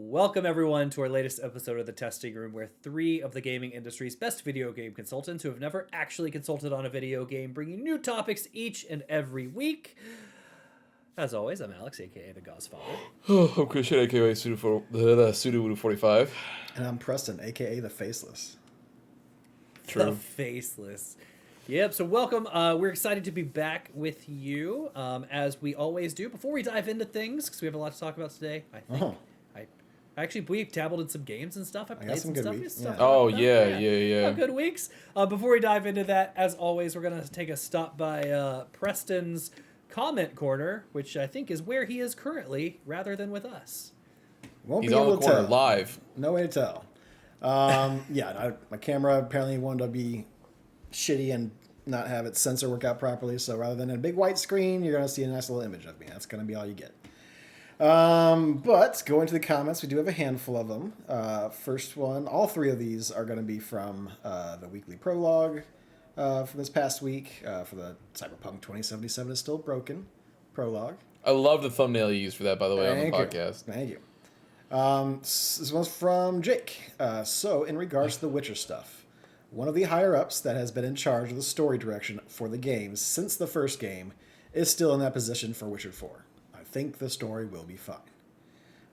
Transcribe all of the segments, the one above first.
Welcome, everyone, to our latest episode of The Testing Room, where three of the gaming industry's best video game consultants who have never actually consulted on a video game bring you new topics each and every week. As always, I'm Alex, aka The Godfather. I'm Christian, aka Sudo45. And I'm Preston, aka The Faceless. True. The Faceless. Yep, so welcome. We're excited to be back with you, as we always do. Before we dive into things, because we have a lot to talk about today, I think. Actually, we dabbled in some games and stuff. I played some good weeks. stuff. Oh, yeah. Good weeks. Before we dive into that, as always, we're going to take a stop by Preston's comment corner, which I think is where he is currently, rather than with us. He's on the corner live. No way to tell. My camera apparently wanted to be shitty and not have its sensor work out properly, so rather than a big white screen, you're going to see a nice little image of me. That's going to be all you get. But going to the comments, we do have a handful of them. First one, all three of these are going to be from the weekly prologue for this past week for the Cyberpunk 2077 is Still Broken prologue. I love the thumbnail you used for that, by the way, on the podcast. Thank you. This one's from Jake. So, in regards to the Witcher stuff, one of the higher-ups that has been in charge of the story direction for the games since the first game is still in that position for Witcher 4. I think the story will be fine.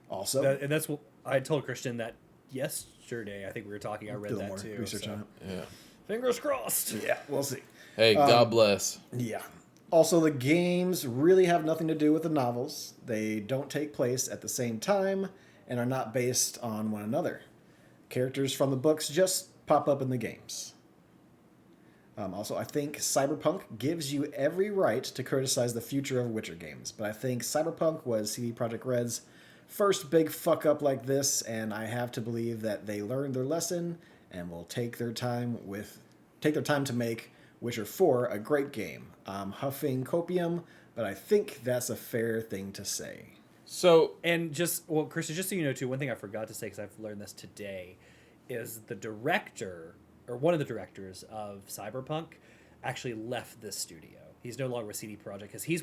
Also, and that's what I told Christian that yesterday. I think we were talking. I read that more too. Research on it. Yeah. Fingers crossed. Yeah, we'll see. Hey, God bless. Yeah. Also, the games really have nothing to do with the novels. They don't take place at the same time and are not based on one another. Characters from the books just pop up in the games. Also, I think Cyberpunk gives you every right to criticize the future of Witcher games, but I think Cyberpunk was CD Projekt Red's first big fuck up like this, and I have to believe that they learned their lesson and will take their time to make Witcher 4 a great game. I'm huffing copium, but I think that's a fair thing to say. So, and Christian, just so you know too, one thing I forgot to say because I've learned this today is the director, or one of the directors of Cyberpunk, actually left this studio. He's no longer with CD Projekt because he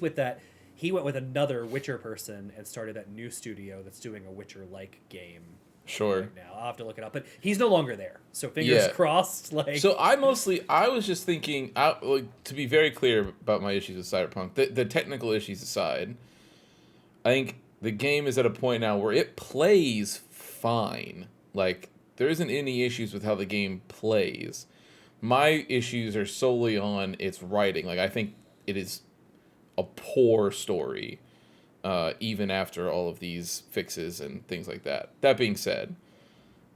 went with another Witcher person and started that new studio that's doing a Witcher-like game. Sure. Right now, I'll have to look it up, but he's no longer there. So fingers crossed. So I was just thinking, to be very clear about my issues with Cyberpunk, the technical issues aside, I think the game is at a point now where it plays fine. Like, there isn't any issues with how the game plays. My issues are solely on its writing. Like, I think it is a poor story, even after all of these fixes and things like that. That being said,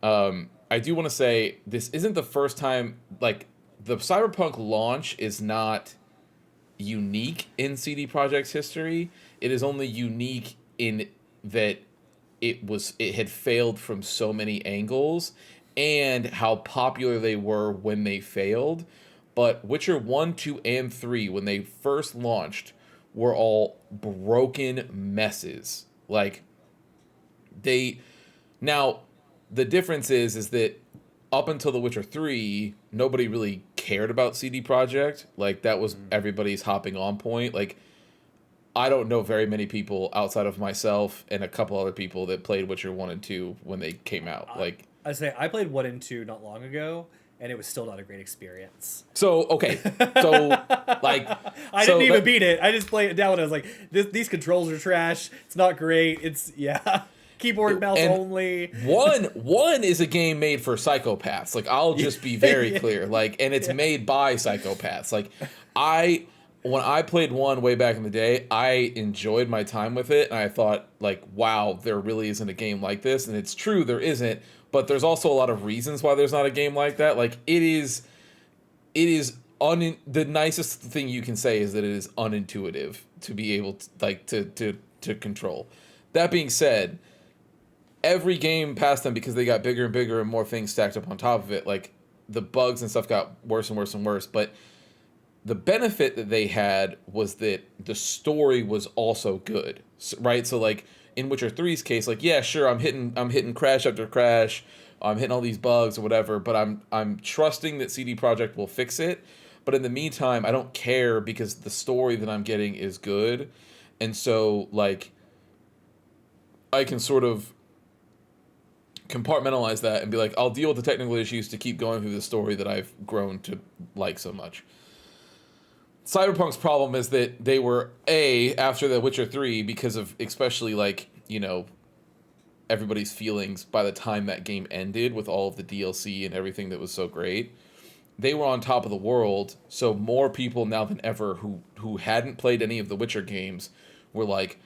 I do want to say this isn't the first time, like, the Cyberpunk launch is not unique in CD Projekt's history. It is only unique in that it had failed from so many angles and how popular they were when they failed. But Witcher 1, 2, and 3, when they first launched, were all broken messes. Like, now, the difference is that up until The Witcher 3, nobody really cared about CD Projekt. Like, that was everybody's hopping on point. Like, I don't know very many people outside of myself and a couple other people that played Witcher 1 and 2 when they came out. I played 1 and 2 not long ago, and it was still not a great experience. So, okay. So, like... I didn't even beat it. I just played it down and I was like, these controls are trash. It's not great. It's, keyboard and mouse only. One is a game made for psychopaths. Like, I'll just be very clear. Like, and it's made by psychopaths. Like, when I played 1 way back in the day, I enjoyed my time with it, and I thought, like, wow, there really isn't a game like this. And it's true, there isn't, but there's also a lot of reasons why there's not a game like that. Like, the nicest thing you can say is that it is unintuitive to be able to, like, to control. That being said, every game past them, because they got bigger and bigger and more things stacked up on top of it, like, the bugs and stuff got worse and worse and worse, but the benefit that they had was that the story was also good, right? So, like, in Witcher 3's case, like, yeah, sure, I'm hitting crash after crash, I'm hitting all these bugs or whatever, but I'm trusting that CD Projekt will fix it. But in the meantime, I don't care because the story that I'm getting is good, and so, like, I can sort of compartmentalize that and be like, I'll deal with the technical issues to keep going through the story that I've grown to like so much. Cyberpunk's problem is that they were after The Witcher 3, because of especially like, you know, everybody's feelings by the time that game ended with all of the DLC and everything that was so great. They were on top of the world, so more people now than ever who hadn't played any of the Witcher games were like,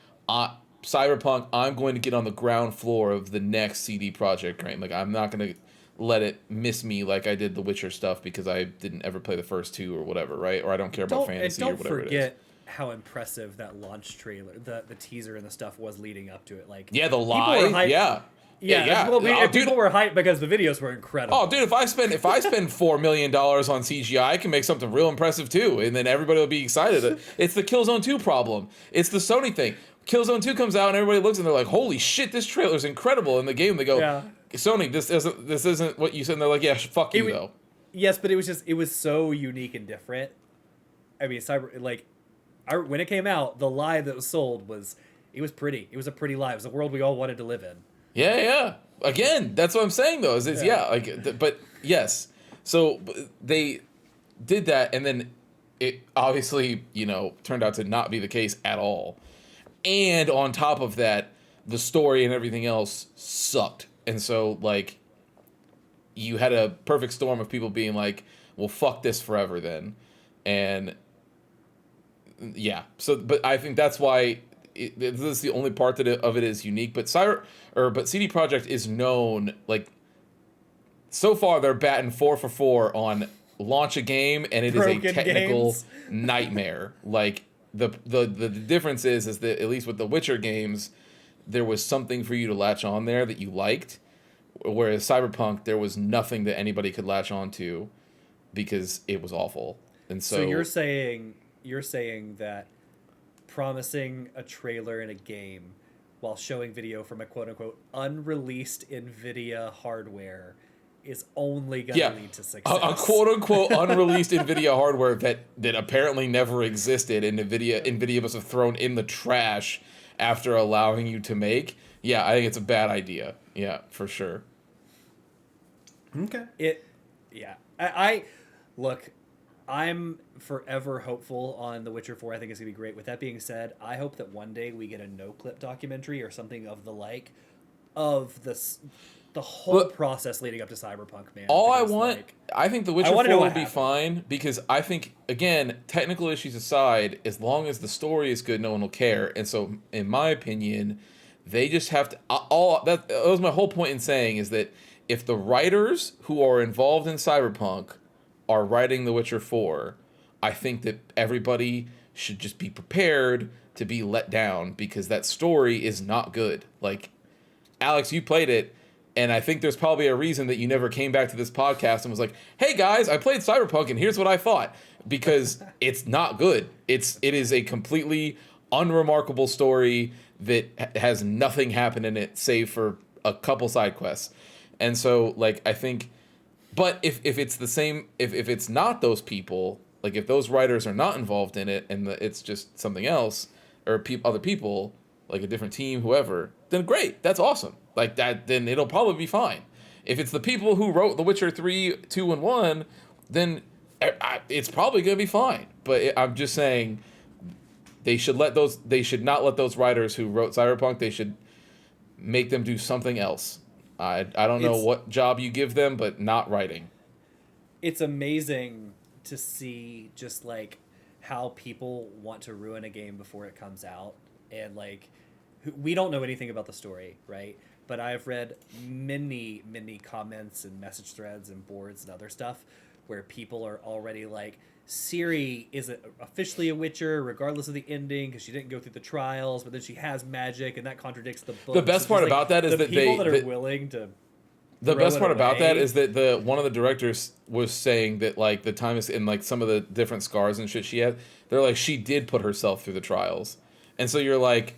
Cyberpunk, I'm going to get on the ground floor of the next CD Projekt game. Like, I'm not going to let it miss me like I did the Witcher stuff because I didn't ever play the first two or whatever, right? Or I don't care about fantasy or whatever it is. Don't forget how impressive that launch trailer, the teaser and the stuff was leading up to it. Like, yeah, the lie, yeah. Well, people were hyped because the videos were incredible. Oh, dude, if I spend $4 million on CGI, I can make something real impressive too, and then everybody will be excited. It's the Killzone 2 problem. It's the Sony thing. Killzone 2 comes out and everybody looks and they're like, "Holy shit, this trailer's incredible!" In the game, they go, "Sony, this isn't what you said." And they're like, "Yeah, fuck you though." Yes, but it was so unique and different. I mean, when it came out, the lie that was sold was pretty. It was a pretty lie. It was a world we all wanted to live in. Yeah. Again, that's what I'm saying though. But yes. So they did that, and then it obviously, you know, turned out to not be the case at all. And on top of that, the story and everything else sucked. And so, like, you had a perfect storm of people being like, well, fuck this forever then. And, yeah. So, but I think that's why this is the only part of it is unique. But CD Projekt is known, like, so far they're batting 4 for 4 on launch a game, and it Broken is a technical games. nightmare. Like, the difference is that at least with the Witcher games, there was something for you to latch on there that you liked, whereas Cyberpunk, there was nothing that anybody could latch on to because it was awful. And so you're saying that promising a trailer in a game while showing video from a quote-unquote unreleased NVIDIA hardware is only going to lead to success. A quote-unquote unreleased NVIDIA hardware that apparently never existed, and NVIDIA must have thrown in the trash after allowing you to make. Yeah, I think it's a bad idea. Yeah, for sure. Okay. I look, I'm forever hopeful on The Witcher 4. I think it's going to be great. With that being said, I hope that one day we get a no-clip documentary or something of the like of this... the whole process leading up to Cyberpunk, man. I think The Witcher 4 will be fine, because I think, again, technical issues aside, as long as the story is good, no one will care. And so, in my opinion, they just have to... that was my whole point in saying, is that if the writers who are involved in Cyberpunk are writing The Witcher 4, I think that everybody should just be prepared to be let down, because that story is not good. Like, Alex, you played it, and I think there's probably a reason that you never came back to this podcast and was like, "Hey guys, I played Cyberpunk and here's what I thought," because it's not good. It is a completely unremarkable story that has nothing happen in it save for a couple side quests. And so, like, I think, but if it's the same, if it's not those people, like if those writers are not involved in it and it's just something else, or other people, like a different team, whoever, then great, that's awesome. Like that, then it'll probably be fine. If it's the people who wrote The Witcher 3, 2, and 1, then it's probably going to be fine. But I'm just saying they should not let those writers who wrote Cyberpunk, they should make them do something else. I don't know what job you give them, but not writing. It's amazing to see just like how people want to ruin a game before it comes out. And like, we don't know anything about the story, right? But I've read many, many comments and message threads and boards and other stuff where people are already like, Ciri isn't officially a Witcher regardless of the ending because she didn't go through the trials, but then she has magic and that contradicts the book. The best part about that is that people that are willing to... The best part about that is that one of the directors was saying that like the time is in like some of the different scars and shit she had. They're like, she did put herself through the trials. And so you're like,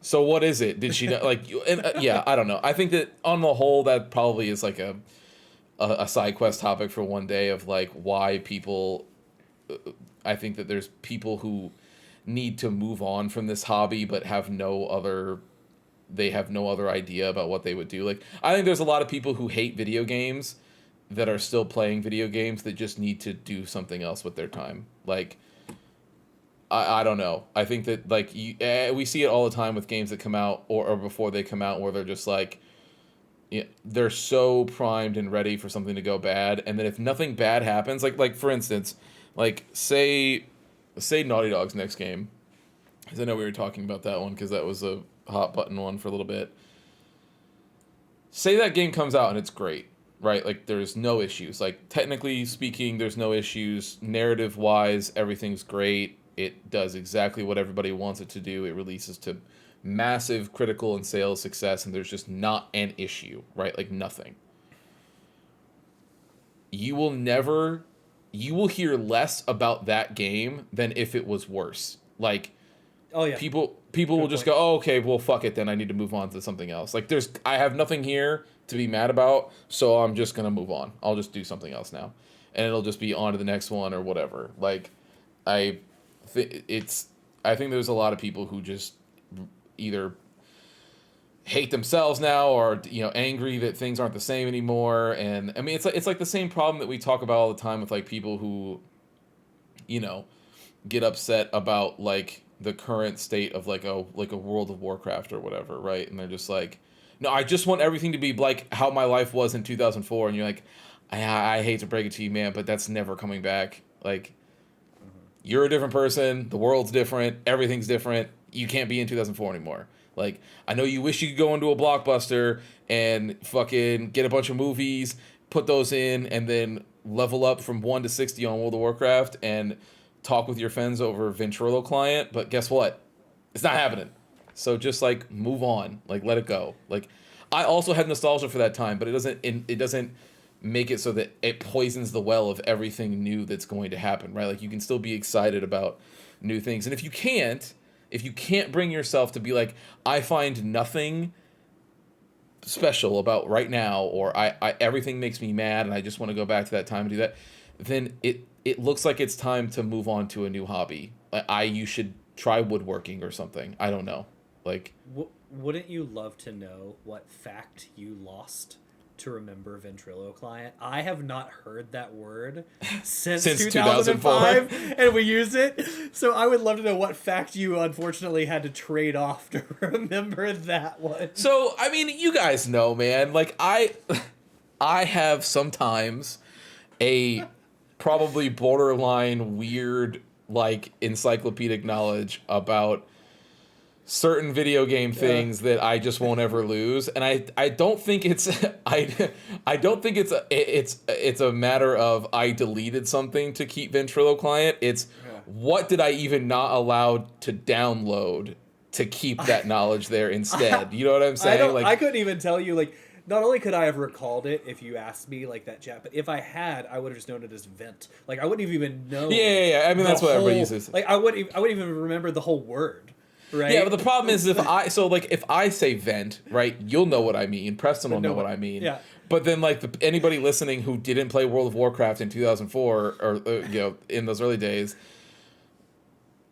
so what is it? Did she like? Yeah, I don't know. I think that on the whole, that probably is like a side quest topic for one day of like why people. I think that there's people who need to move on from this hobby but have no other they have no other idea about what they would do. Like, I think there's a lot of people who hate video games that are still playing video games that just need to do something else with their time. Like, I don't know. I think that, like, we see it all the time with games that come out or before they come out, where they're just like, yeah, they're so primed and ready for something to go bad, and then if nothing bad happens, like for instance, like say Naughty Dog's next game, because I know we were talking about that one because that was a hot button one for a little bit. Say that game comes out and it's great, right? Like, there's no issues. Like, technically speaking, there's no issues. Narrative wise, everything's great. It does exactly what everybody wants it to do. It releases to massive critical and sales success, and there's just not an issue, right? Like, nothing. You will hear less about that game than if it was worse. Like, oh yeah, people will just go, oh, okay, well, fuck it then, I need to move on to something else. Like, I have nothing here to be mad about, so I'm just gonna move on. I'll just do something else now, and it'll just be on to the next one or whatever. Like, I think there's a lot of people who just either hate themselves now, or, you know, angry that things aren't the same anymore. And I mean, it's like the same problem that we talk about all the time with, like, people who, you know, get upset about, like, the current state of like a World of Warcraft or whatever, right? And they're just like, no, I just want everything to be like how my life was in 2004. And you're like, I hate to break it to you, man, but that's never coming back. Like, you're a different person. The world's different. Everything's different. You can't be in 2004 anymore. Like, I know you wish you could go into a Blockbuster and fucking get a bunch of movies, put those in, and then level up from 1 to 60 on World of Warcraft and talk with your friends over Ventrilo client, but guess what? It's not happening. So just, like, move on. Like, let it go. Like, I also have nostalgia for that time, but it doesn't make it so that it poisons the well of everything new that's going to happen, right? Like, you can still be excited about new things. And if you can't bring yourself to be like, I find nothing special about right now, or I everything makes me mad and I just want to go back to that time and do that, then it looks like it's time to move on to a new hobby. You should try woodworking or something. I don't know. Like, wouldn't you love to know what fact you lost to remember Ventrilo client? I have not heard that word since 2005, and we used it. So I would love to know what fact you unfortunately had to trade off to remember that one. So, I mean, you guys know, man. Like, I have sometimes a probably borderline weird, like, encyclopedic knowledge about certain video game things that I just won't ever lose, and I don't think it's I don't think it's a matter of I deleted something to keep Ventrilo client. It's what did I even not allow to download to keep that knowledge there instead? You know what I'm saying? I couldn't even tell you, like, not only could I have recalled it if you asked me, like, that chat, but if I had, I would have just known it as Vent. Like, I wouldn't have even known. Yeah. I mean, that's what everybody uses. Like, I wouldn't even remember the whole word. Right? Yeah, but the problem is if I say vent, right, you'll know what I mean. Preston will know what I mean. Yeah. But then, like, anybody listening who didn't play World of Warcraft in 2004 or you know, in those early days,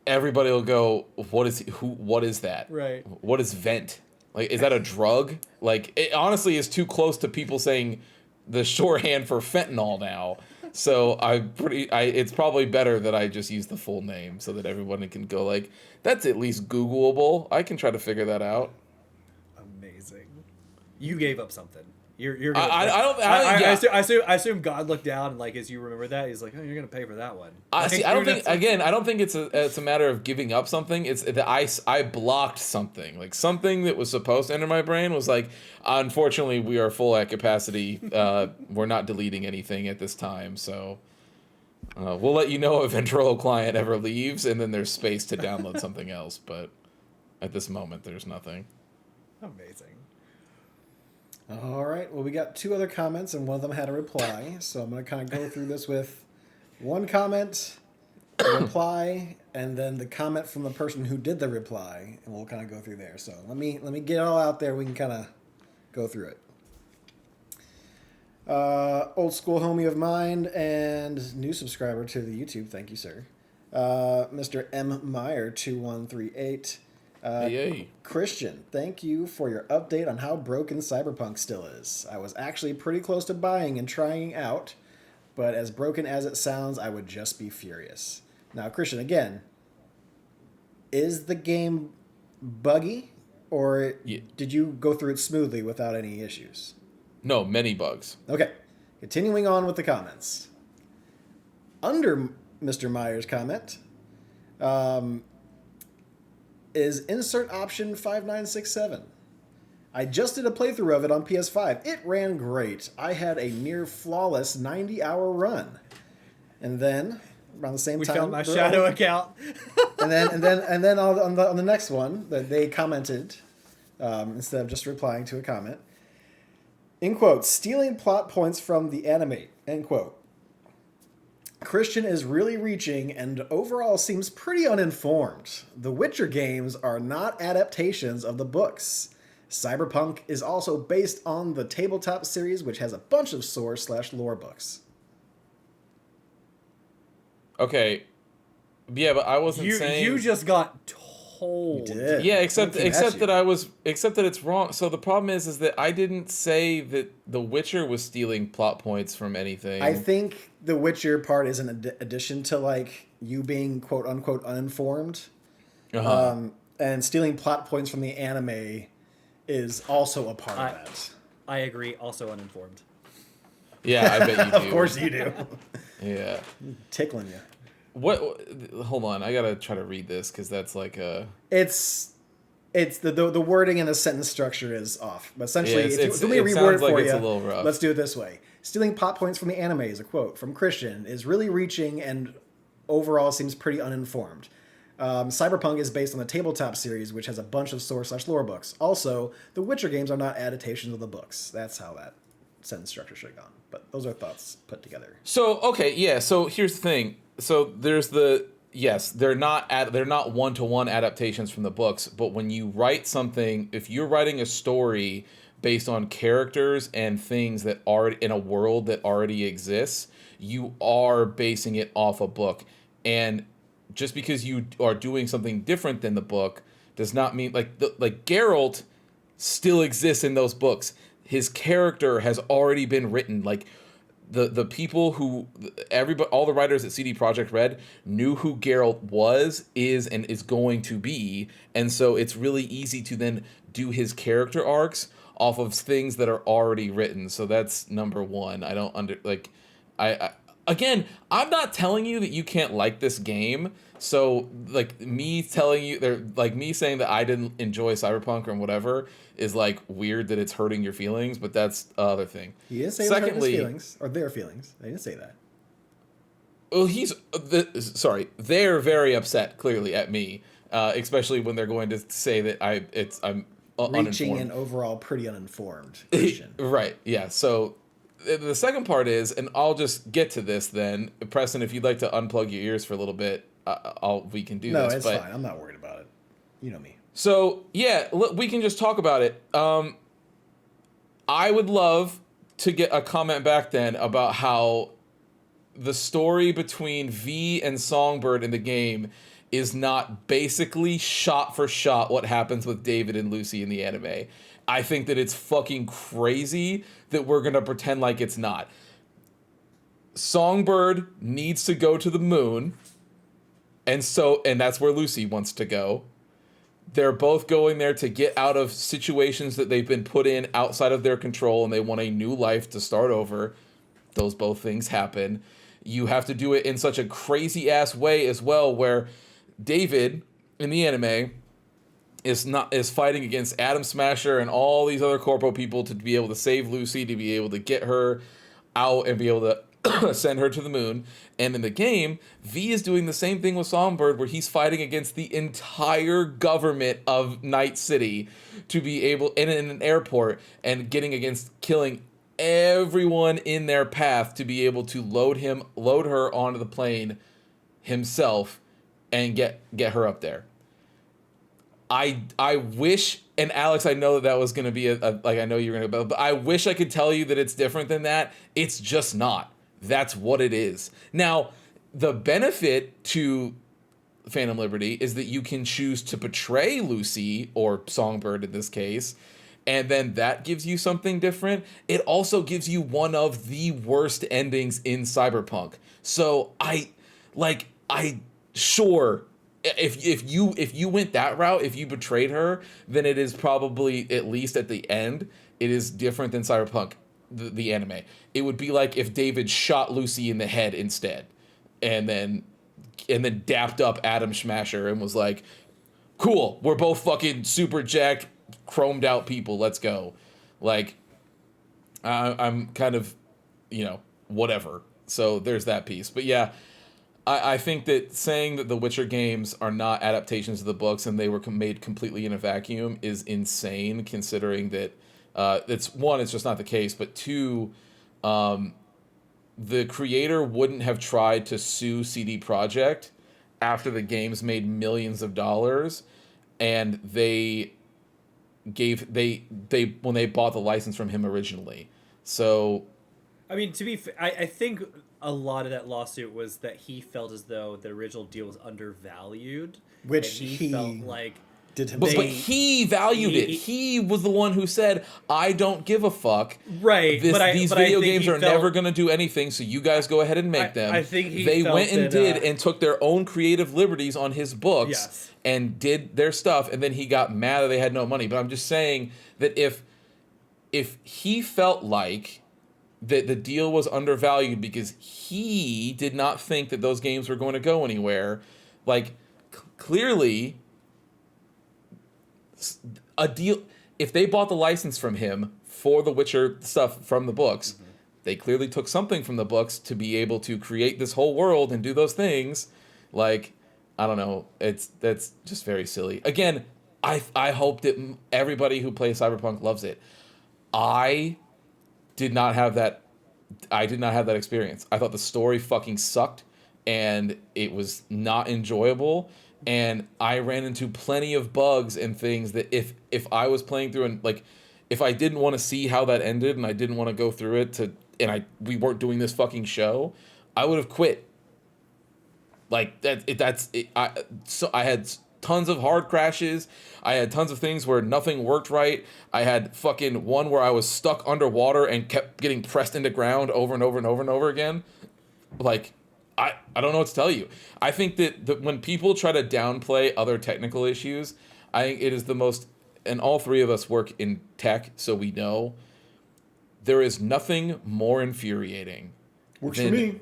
everybody will go, what is that? Right. What is vent? Like, is that a drug? Like, it honestly is too close to people saying the shorthand for fentanyl now. So it's probably better that I just use the full name so that everyone can go like, that's at least Googleable. I can try to figure that out. Amazing. You gave up something. You're. I assume God looked down and, like, as you remember that, he's like, oh, you're gonna pay for that one. I don't think it's a matter of giving up something. It's that I blocked something. Like, something that was supposed to enter my brain was like, unfortunately, we are full at capacity. We're not deleting anything at this time, so we'll let you know if Ventrilo client ever leaves, and then there's space to download something else. But at this moment, there's nothing. Amazing. All right. Well, we got 2 other comments, and one of them had a reply. So I'm going to kind of go through this with one comment, a reply, and then the comment from the person who did the reply, and we'll kind of go through there. So let me get it all out there. We can kind of go through it. Old school homie of mine and new subscriber to the YouTube. Thank you, sir. Mr. M. Meyer 2138. Yay. Christian, thank you for your update on how broken Cyberpunk still is. I was actually pretty close to buying and trying out, but as broken as it sounds, I would just be furious. Now, Christian, again, is the game buggy, or did you go through it smoothly without any issues? No, many bugs. Okay, continuing on with the comments. Under Mr. Meyer's comment, is insert option 5967. I just did a playthrough of it on PS5. It ran great. I had a near flawless 90-hour run. And then around the same time, we found my shadow account. and then on the next one, that they commented instead of just replying to a comment. In quote, stealing plot points from the anime. End quote. Christian is really reaching and overall seems pretty uninformed. The Witcher games are not adaptations of the books. Cyberpunk is also based on the tabletop series, which has a bunch of source/lore books. Okay. Yeah, but I wasn't saying... You just got told. You did. Yeah, except that it's wrong. So the problem is that I didn't say that The Witcher was stealing plot points from anything. I think the Witcher part is an addition to like you being quote unquote uninformed, and stealing plot points from the anime is also a part of that. I agree. Also uninformed. Yeah, I bet you do. Of course you do. Yeah. Tickling you. What? Hold on, I gotta try to read this because that's like a. It's the wording and the sentence structure is off. But essentially, Yeah, if you want me to reword it for it's you, a little rough. let's do it this way. Stealing plot points from the anime is a quote from Christian is really reaching and overall seems pretty uninformed. Cyberpunk is based on the tabletop series, which has a bunch of source/lore books. Also, the Witcher games are not adaptations of the books. That's how that sentence structure should have gone. But those are thoughts put together. So okay, yeah. So here's the thing. So there's they're not one-to-one adaptations from the books. But when you write something, if you're writing a story based on characters and things that are in a world that already exists, you are basing it off a book. And just because you are doing something different than the book does not mean like Geralt still exists in those books. His character has already been written. Like the people who all the writers at CD Projekt Red knew who Geralt is and is going to be, and so it's really easy to then do his character arcs off of things that are already written. So that's number one. I don't Again, I'm not telling you that you can't like this game. So like me saying that I didn't enjoy Cyberpunk or whatever is like weird that it's hurting your feelings, but that's the other thing. He didn't say it was hurting his feelings or their feelings. I didn't say that. Well, they're very upset clearly at me, especially when they're going to say that I'm Reaching uninformed. and overall pretty uninformed Christian. Right. Yeah. So the second part is, and I'll just get to this then, Preston, if you'd like to unplug your ears for a little bit, we can do this. No, it's fine. I'm not worried about it. You know me. So yeah, we can just talk about it. I would love to get a comment back then about how the story between V and Songbird in the game is not basically shot for shot what happens with David and Lucy in the anime. I think that it's fucking crazy that we're gonna pretend like it's not. Songbird needs to go to the moon, and that's where Lucy wants to go. They're both going there to get out of situations that they've been put in outside of their control, and they want a new life to start over. Those both things happen. You have to do it in such a crazy ass way as well, where David in the anime is fighting against Atom Smasher and all these other corpo people to be able to save Lucy, to be able to get her out and be able to send her to the moon. And in the game, V is doing the same thing with Songbird, where he's fighting against the entire government of Night City to be able in an airport and killing everyone in their path to be able to load her onto the plane himself and get her up there. I wish, and Alex, I know that was going to be I know you're going to, but I wish I could tell you that it's different than that. It's just not. That's what it is. Now, the benefit to Phantom Liberty is that you can choose to betray Lucy, or Songbird in this case, and then that gives you something different. It also gives you one of the worst endings in Cyberpunk. So sure, if you went that route, if you betrayed her, then it is probably, at least at the end, it is different than Cyberpunk, the anime. It would be like if David shot Lucy in the head instead, and then dapped up Adam Smasher and was like, cool, we're both fucking super jacked, chromed out people, let's go. Like, I'm kind of, whatever. So there's that piece. But yeah, I think that saying that the Witcher games are not adaptations of the books and they were made completely in a vacuum is insane, considering that it's just not the case, but two, the creator wouldn't have tried to sue CD Projekt after the games made millions of dollars, and they when they bought the license from him originally. So, I mean, to be fair, I think a lot of that lawsuit was that he felt as though the original deal was undervalued, which and he felt like did but he valued it. He was the one who said, "I don't give a fuck. Right, These video games are never going to do anything, so you guys go ahead and make them." I think they went and and took their own creative liberties on his books and did their stuff, and then he got mad that they had no money. But I'm just saying that if he felt like that the deal was undervalued because he did not think that those games were going to go anywhere, like clearly a deal, if they bought the license from him for the Witcher stuff from the books, they clearly took something from the books to be able to create this whole world and do those things. Like, I don't know, that's just very silly. Again, I hope that everybody who plays Cyberpunk loves it. I did not have that experience. I thought the story fucking sucked and it was not enjoyable. And I ran into plenty of bugs and things that if I was playing through and like, if I didn't want to see how that ended and I didn't want to go through it we weren't doing this fucking show, I would have quit. Like so I had tons of hard crashes. I had tons of things where nothing worked right. I had fucking one where I was stuck underwater and kept getting pressed into ground over and over and over and over again. Like, I don't know what to tell you. I think that when people try to downplay other technical issues, I think it is the most, and all three of us work in tech, so we know, there is nothing more infuriating works for me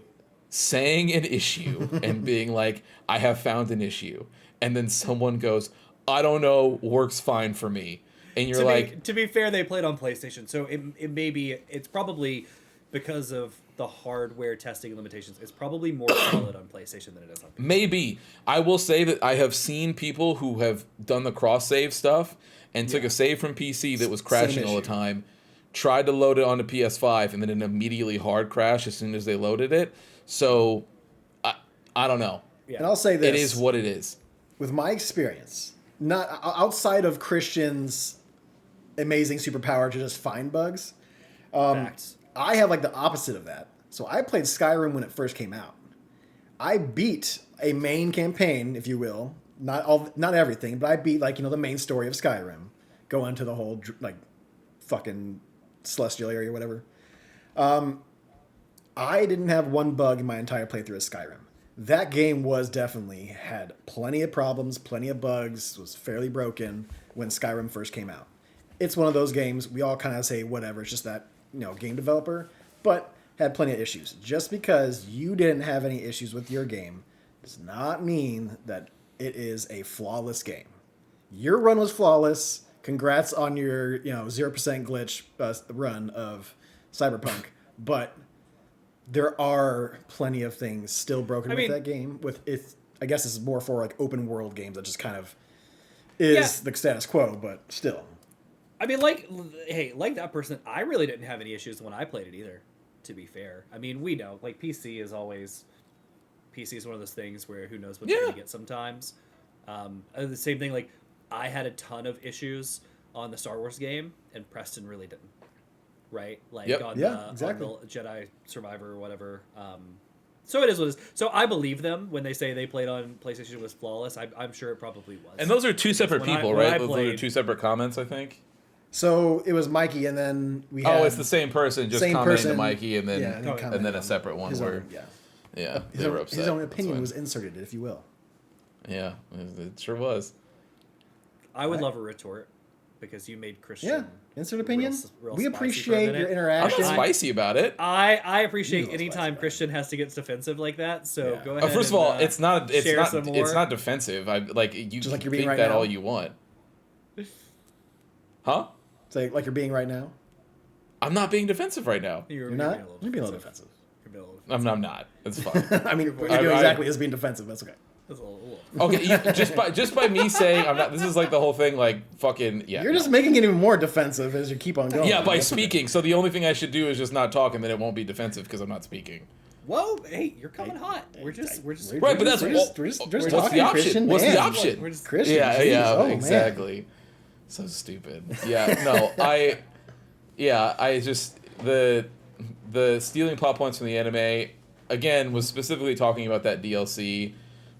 saying an issue and being like, I have found an issue. And then someone goes, I don't know, works fine for me. And you're to be fair, they played on PlayStation, so it's probably because of the hardware testing limitations. It's probably more solid on PlayStation than it is on PC. Maybe. I will say that I have seen people who have done the cross-save stuff and took a save from PC that was crashing all the time, tried to load it onto PS5, and then it immediately hard crashed as soon as they loaded it. So, I don't know. Yeah. And I'll say this. It is what it is. With my experience, not outside of Christian's amazing superpower to just find bugs, Facts. I have like the opposite of that. So I played Skyrim when it first came out. I beat a main campaign, if you will, not everything, but I beat the main story of Skyrim, go into the whole like fucking celestial area or whatever. I didn't have one bug in my entire playthrough of Skyrim. That game had plenty of problems, plenty of bugs, was fairly broken when Skyrim first came out. It's one of those games we all kind of say whatever, it's just that, game developer, but had plenty of issues. Just because you didn't have any issues with your game does not mean that it is a flawless game. Your run was flawless. Congrats on your 0% glitch run of Cyberpunk, but there are plenty of things still broken with that game. I guess this is more for like open world games that just kind of is the status quo, but still. I mean, like that person, I really didn't have any issues when I played it either, to be fair. I mean, we know, like, PC is one of those things where who knows what you're going to get sometimes. The same thing, like, I had a ton of issues on the Star Wars game, and Preston really didn't. Right? Like, on the Jedi Survivor or whatever, So it is what it is. So I believe them when they say they played on PlayStation was flawless. I'm sure it probably was. And those are two separate people, when I right? Those played- are two separate comments, I think. So it was Mikey, and then we had... Oh, it's the same person, just commenting to Mikey, and then yeah, Oh, commented then a on separate one his where own, they were upset. his own That's opinion fine. was inserted, if you will. Yeah, it sure was. I would love a retort because you made Christian. Yeah, insert opinion. real We spicy for a appreciate minute. your I'm interaction. not spicy about it. I appreciate You know any what's time spicy, Christian has to get defensive like that. So Yeah. go ahead. First of all, and, it's not share some more. it's not defensive. I like you Just like can you're being think right that now? all you want. Huh? Say like you're being right now. I'm not being defensive right now. You're not. You're being a little defensive. You're being a little defensive. I'm not. It's fine. I mean, what I- you're doing I- exactly is being defensive. That's okay. That's a little. Okay, just by me saying I'm not. This is like the whole thing. Like fucking yeah. You're no. just making it even more defensive as you keep on going. Yeah, by That's okay. speaking. So the only thing I should do is just not talk, and then it won't be defensive because I'm not speaking. Whoa, hey, you're coming hot. We're just. Right, but that's we're just what's talking the option? Christian, What's the man. option? We're just- Christian. Yeah, jeez, yeah, oh, man. exactly. So stupid. Yeah, no, I just the stealing plot points from the anime again was specifically talking about that DLC,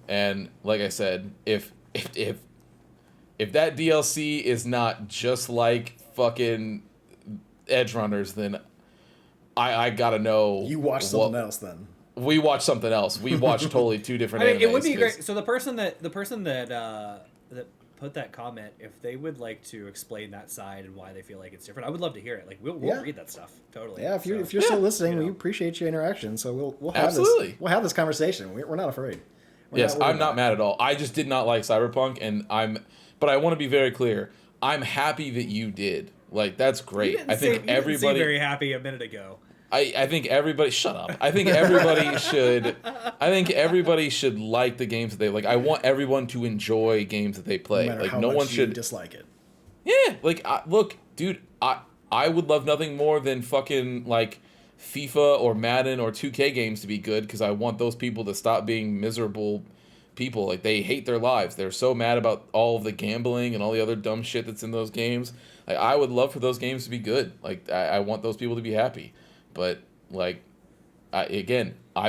and like I said, if that DLC is not just like fucking Edge Runners, then I gotta know. You watch something else then. We watched something else. We watched totally two different. I mean, it animes would be 'cause- great. So the person that that put that comment, if they would like to explain that side and why they feel like it's different, I would love to hear it. Like we'll Yeah. read that stuff totally. Yeah, if you're So- if you're still listening, you know. we appreciate your interaction. So we'll have Absolutely. this. We'll have this conversation. We're not afraid. We're Yes, worried I'm not about mad at all. I just did not like Cyberpunk, but I want to be very clear. I'm happy that you did. Like that's You great. didn't I say- think you didn't seem everybody. very happy a minute ago. I think everybody. Shut up. I think everybody should. I think everybody should like the games that they like. I want everyone to enjoy games that they it. play. No matter Like how no much one you should. dislike it. Yeah, like look, dude, I would love nothing more than fucking like FIFA or Madden or 2K games to be good because I want those people to stop being miserable people. Like they hate their lives. They're so mad about all of the gambling and all the other dumb shit that's in those games. Like I would love for those games to be good. Like I want those people to be happy. But like I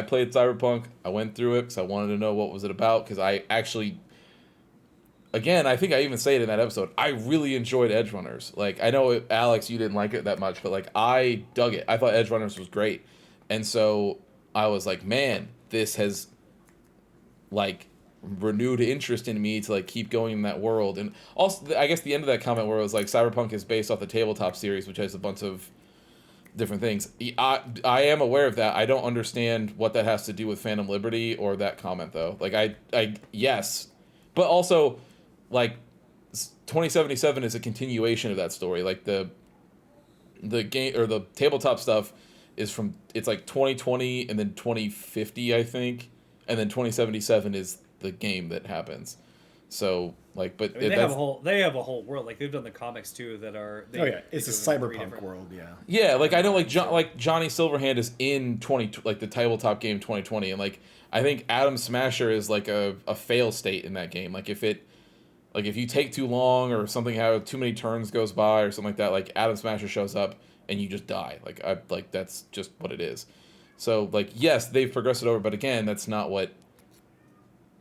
played Cyberpunk. I went through it because I wanted to know what was it about because I actually again, I think I even say it in that episode. I really enjoyed Edge Runners. Like, I know, Alex, you didn't like it that much, but, like, I dug it. I thought Edge Runners was great. And so I was like, man, this has, like, renewed interest in me to, like, keep going in that world. And also, I guess the end of that comment where it was, like, Cyberpunk is based off the Tabletop series, which has a bunch of different things. I am aware of that. I don't understand what that has to do with Phantom Liberty or that comment, though. Like, yes. But also, like, 2077 is a continuation of that story. Like, the game, or the tabletop stuff is from, it's like 2020 and then 2050, I think. And then 2077 is the game that happens. So, like, but I mean, they have a whole world. Like they've done the comics too that are. Oh yeah, it's a cyberpunk world. Yeah. Yeah, like I know, like Johnny Silverhand is in like the tabletop game 2020, and like I think Atom Smasher is like a fail state in that game. Like if you take too long or something, how too many turns goes by or something like that, like Atom Smasher shows up and you just die. Like that's just what it is. So like yes, they've progressed it over, but again, that's not what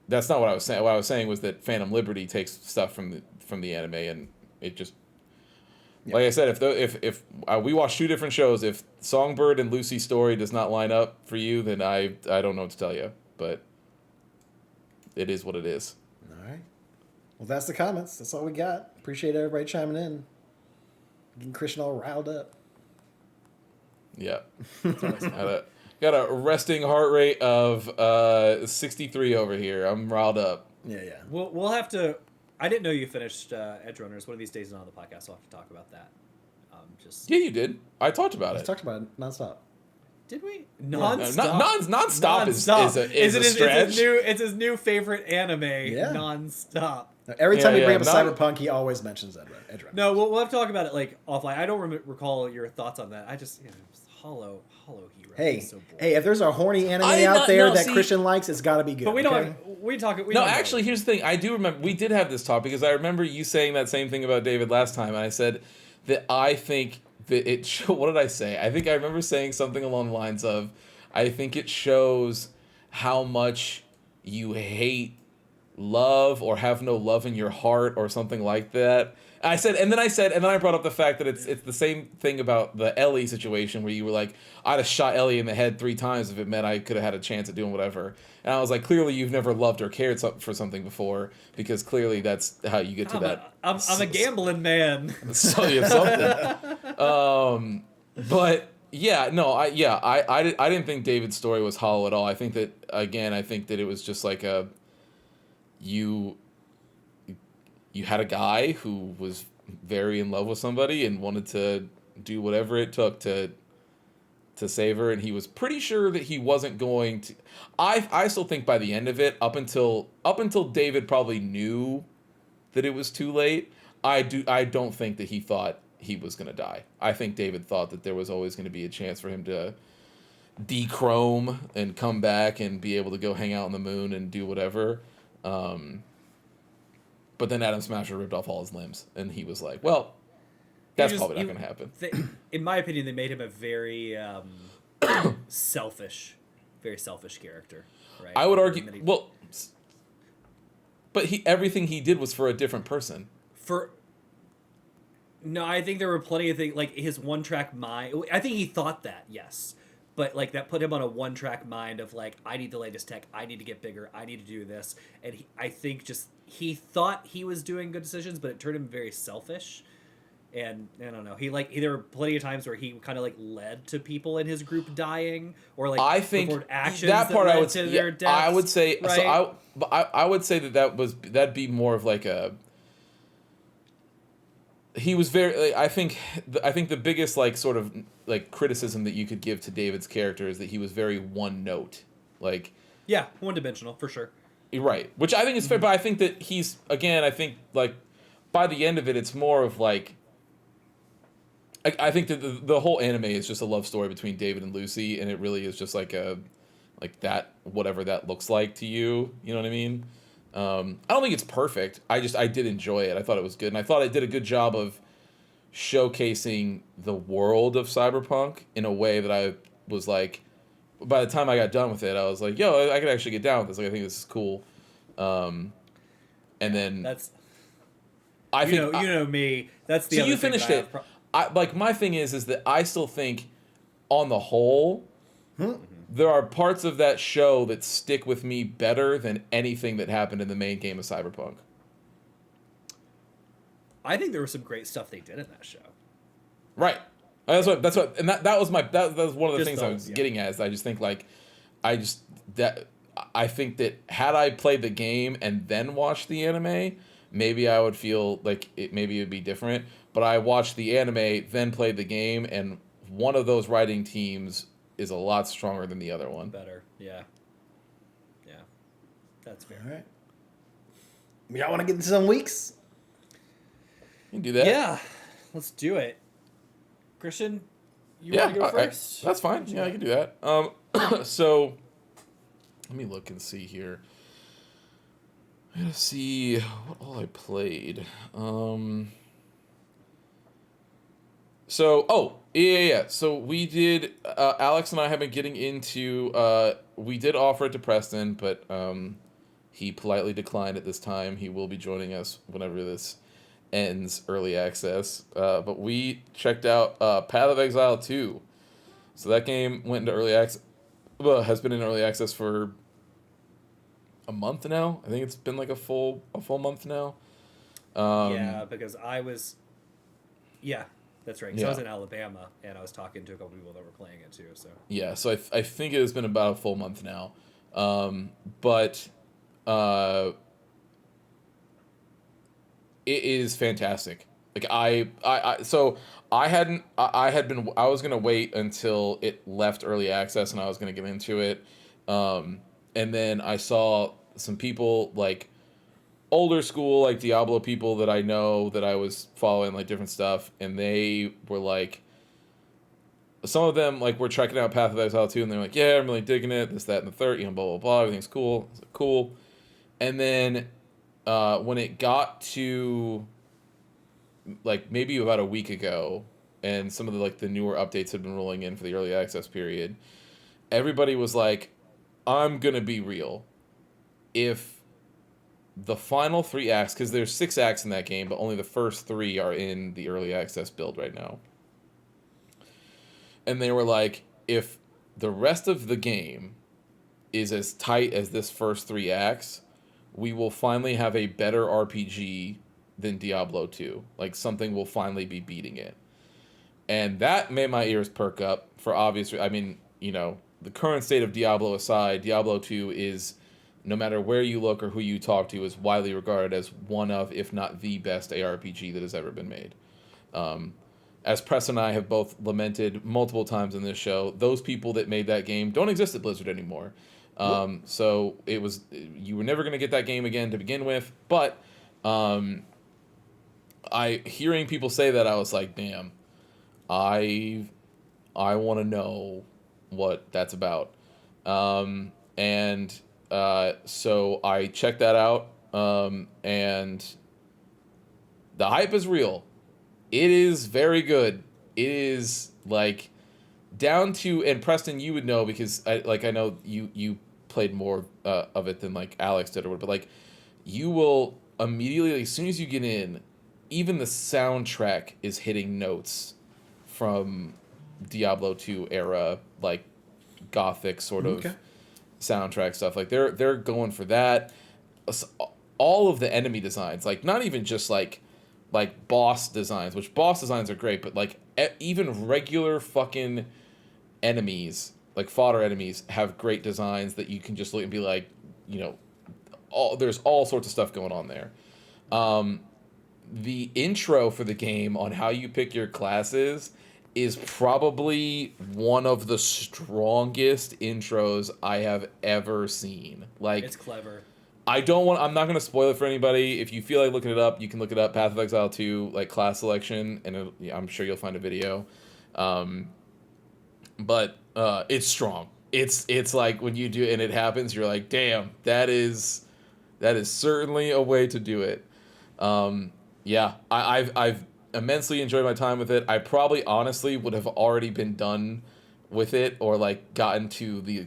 I was saying. What I was saying was that Phantom Liberty takes stuff from the anime, and it just, like I said, if we watch two different shows, if Songbird and Lucy's story does not line up for you, then I don't know what to tell you, but it is what it is. All right. Well, that's the comments. That's all we got. Appreciate everybody chiming in, getting Christian all riled up. Yeah. Got a resting heart rate of 63 over here. I'm riled up. Yeah. We'll have to. I didn't know you finished Edge Runners. One of these days on the podcast, I'll have to talk about that. Yeah, you did. I talked about We it. talked about it nonstop. Did we? Non-stop Non-stop. is a stretch. It's his new favorite anime. Yeah. Non-stop. Now, every time we Yeah, bring up not- Cyberpunk, he always mentions Edge Runners. No, we'll have to talk about it like offline. I don't recall your thoughts on that. I just Hollow Hero. Hey, is so boring. hey, if there's a horny anime I out not- there no, that see- Christian likes, it's got to be good. But we don't. okay? We talk. We No, don't know. actually, here's the thing. I do remember we did have this talk because I remember you saying that same thing about David last time, and I said that I think that it. What did I say? I think I remember saying something along the lines of, I think it shows how much you hate love or have no love in your heart or something like that. And then I brought up the fact that it's the same thing about the Ellie situation where you were like, I'd have shot Ellie in the head 3 times if it meant I could have had a chance at doing whatever. And I was like, clearly you've never loved or cared for something before, because clearly that's how you get to that. I'm a gambling man. So it's something. But yeah, no, I didn't think David's story was hollow at all. I think that it was just like you had a guy who was very in love with somebody and wanted to do whatever it took to save her, and he was pretty sure that he wasn't going to. I still think by the end of it, up until David probably knew that it was too late, I don't think that he thought he was going to die. I think David thought that there was always going to be a chance for him to dechrome and come back and be able to go hang out on the moon and do whatever. But then Adam Smasher ripped off all his limbs, and he was like, well, that's probably not going to happen. In my opinion, they made him a very selfish character. Right? I would argue, but everything he did was for a different person. No, I think there were plenty of things, like his one-track mind. I think he thought that, yes. But, like, that put him on a one-track mind of, like, I need the latest tech, I need to get bigger, I need to do this. And I think he thought he was doing good decisions, but it turned him very selfish. And, I don't know, there were plenty of times where he kind of, like, led to people in his group dying, or, like, I think actions that part led I would to their deaths. I would say, right? so I would say that'd be more of like he was very, I think the biggest, like, sort of, like, criticism that you could give to David's character is that he was very one note. Like, yeah, one-dimensional, for sure. Right. Which I think is fair, but I think that I think, like, by the end of it, it's more of, like, I think that the whole anime is just a love story between David and Lucy, and it really is just like that, whatever that looks like to you. You know what I mean? I don't think it's perfect. I did enjoy it. I thought it was good, and I thought it did a good job of showcasing the world of Cyberpunk in a way that I was like, by the time I got done with it, I was like, yo, I could actually get down with this. Like, I think this is cool. And then that's, I think you know me. That's the. So other you thing finished that it. Like, my thing is that I still think, on the whole, there are parts of that show that stick with me better than anything that happened in the main game of Cyberpunk. I think there was some great stuff they did in that show. Right. That's what, and that was one of the Just things I was getting at. Is I just think, like, I think that had I played the game and then watched the anime, maybe I would feel like maybe it would be different. But I watched the anime, then played the game, and one of those writing teams is a lot stronger than the other one. Better, yeah. Yeah, that's fair. All right. Y'all want to get into some weeks? You can do that. Yeah, let's do it. Christian, you want to go first? That's fine. Yeah, I can do that. So, let me look and see here. I'm going to see what all I played. So, yeah. So we did, Alex and I have been getting into, we did offer it to Preston, but he politely declined at this time. He will be joining us whenever this ends early access. But we checked out Path of Exile 2. So that game went into early access, has been in early access for a month now. I think it's been like a full month now. Yeah, because I was, that's right. 'Cause Yeah. I was in Alabama, and I was talking to a couple people that were playing it too. So Yeah, so I think it has been about a full month now. But it is fantastic. Like, I was gonna wait until it left early access and I was gonna get into it. And then I saw some people, like older school, like Diablo people that I know, that I was following, like, different stuff, and they were like, some of them, like, were checking out Path of Exile 2, and they're like, yeah, I'm really digging it, this, that, and the third, blah, blah, blah, everything's cool. I was like, cool. And then when it got to, like, maybe about a week ago, and some of the, like, the newer updates had been rolling in for the early access period, everybody was like, I'm gonna be real. If the final 3 acts, because there's 6 acts in that game, but only the first 3 are in the early access build right now. And they were like, if the rest of the game is as tight as this first 3 acts, we will finally have a better RPG than Diablo 2. Like, something will finally be beating it. And that made my ears perk up for obvious... I mean, you know, the current state of Diablo aside, Diablo 2 is, no matter where you look or who you talk to, is widely regarded as one of, if not the best ARPG that has ever been made. As Press and I have both lamented multiple times in this show, those people that made that game don't exist at Blizzard anymore. So it was, you were never going to get that game again to begin with, but hearing people say that, I was like, damn, I want to know what that's about. So I checked that out, and the hype is real. It is very good. It is, like, down to, and Preston, you would know, because I know you played more of it than, like, Alex did or whatever, but, like, you will immediately, as soon as you get in, even the soundtrack is hitting notes from Diablo 2 era, like, gothic sort of soundtrack stuff. Like, they're going for that. All of the enemy designs, like, not even just like boss designs, which boss designs are great, but like even regular fucking enemies, like fodder enemies, have great designs that you can just look and be like, you know, there's all sorts of stuff going on there. The intro for the game on how you pick your classes is probably one of the strongest intros I have ever seen. Like, it's clever. I'm not going to spoil it for anybody. If you feel like looking it up, you can look it up. Path of Exile 2, like, class selection, and I'm sure you'll find a video. But it's strong. It's like when you do it and it happens, you're like, damn, that is certainly a way to do it. Yeah, I've immensely enjoyed my time with it. I probably honestly would have already been done with it, or like gotten to the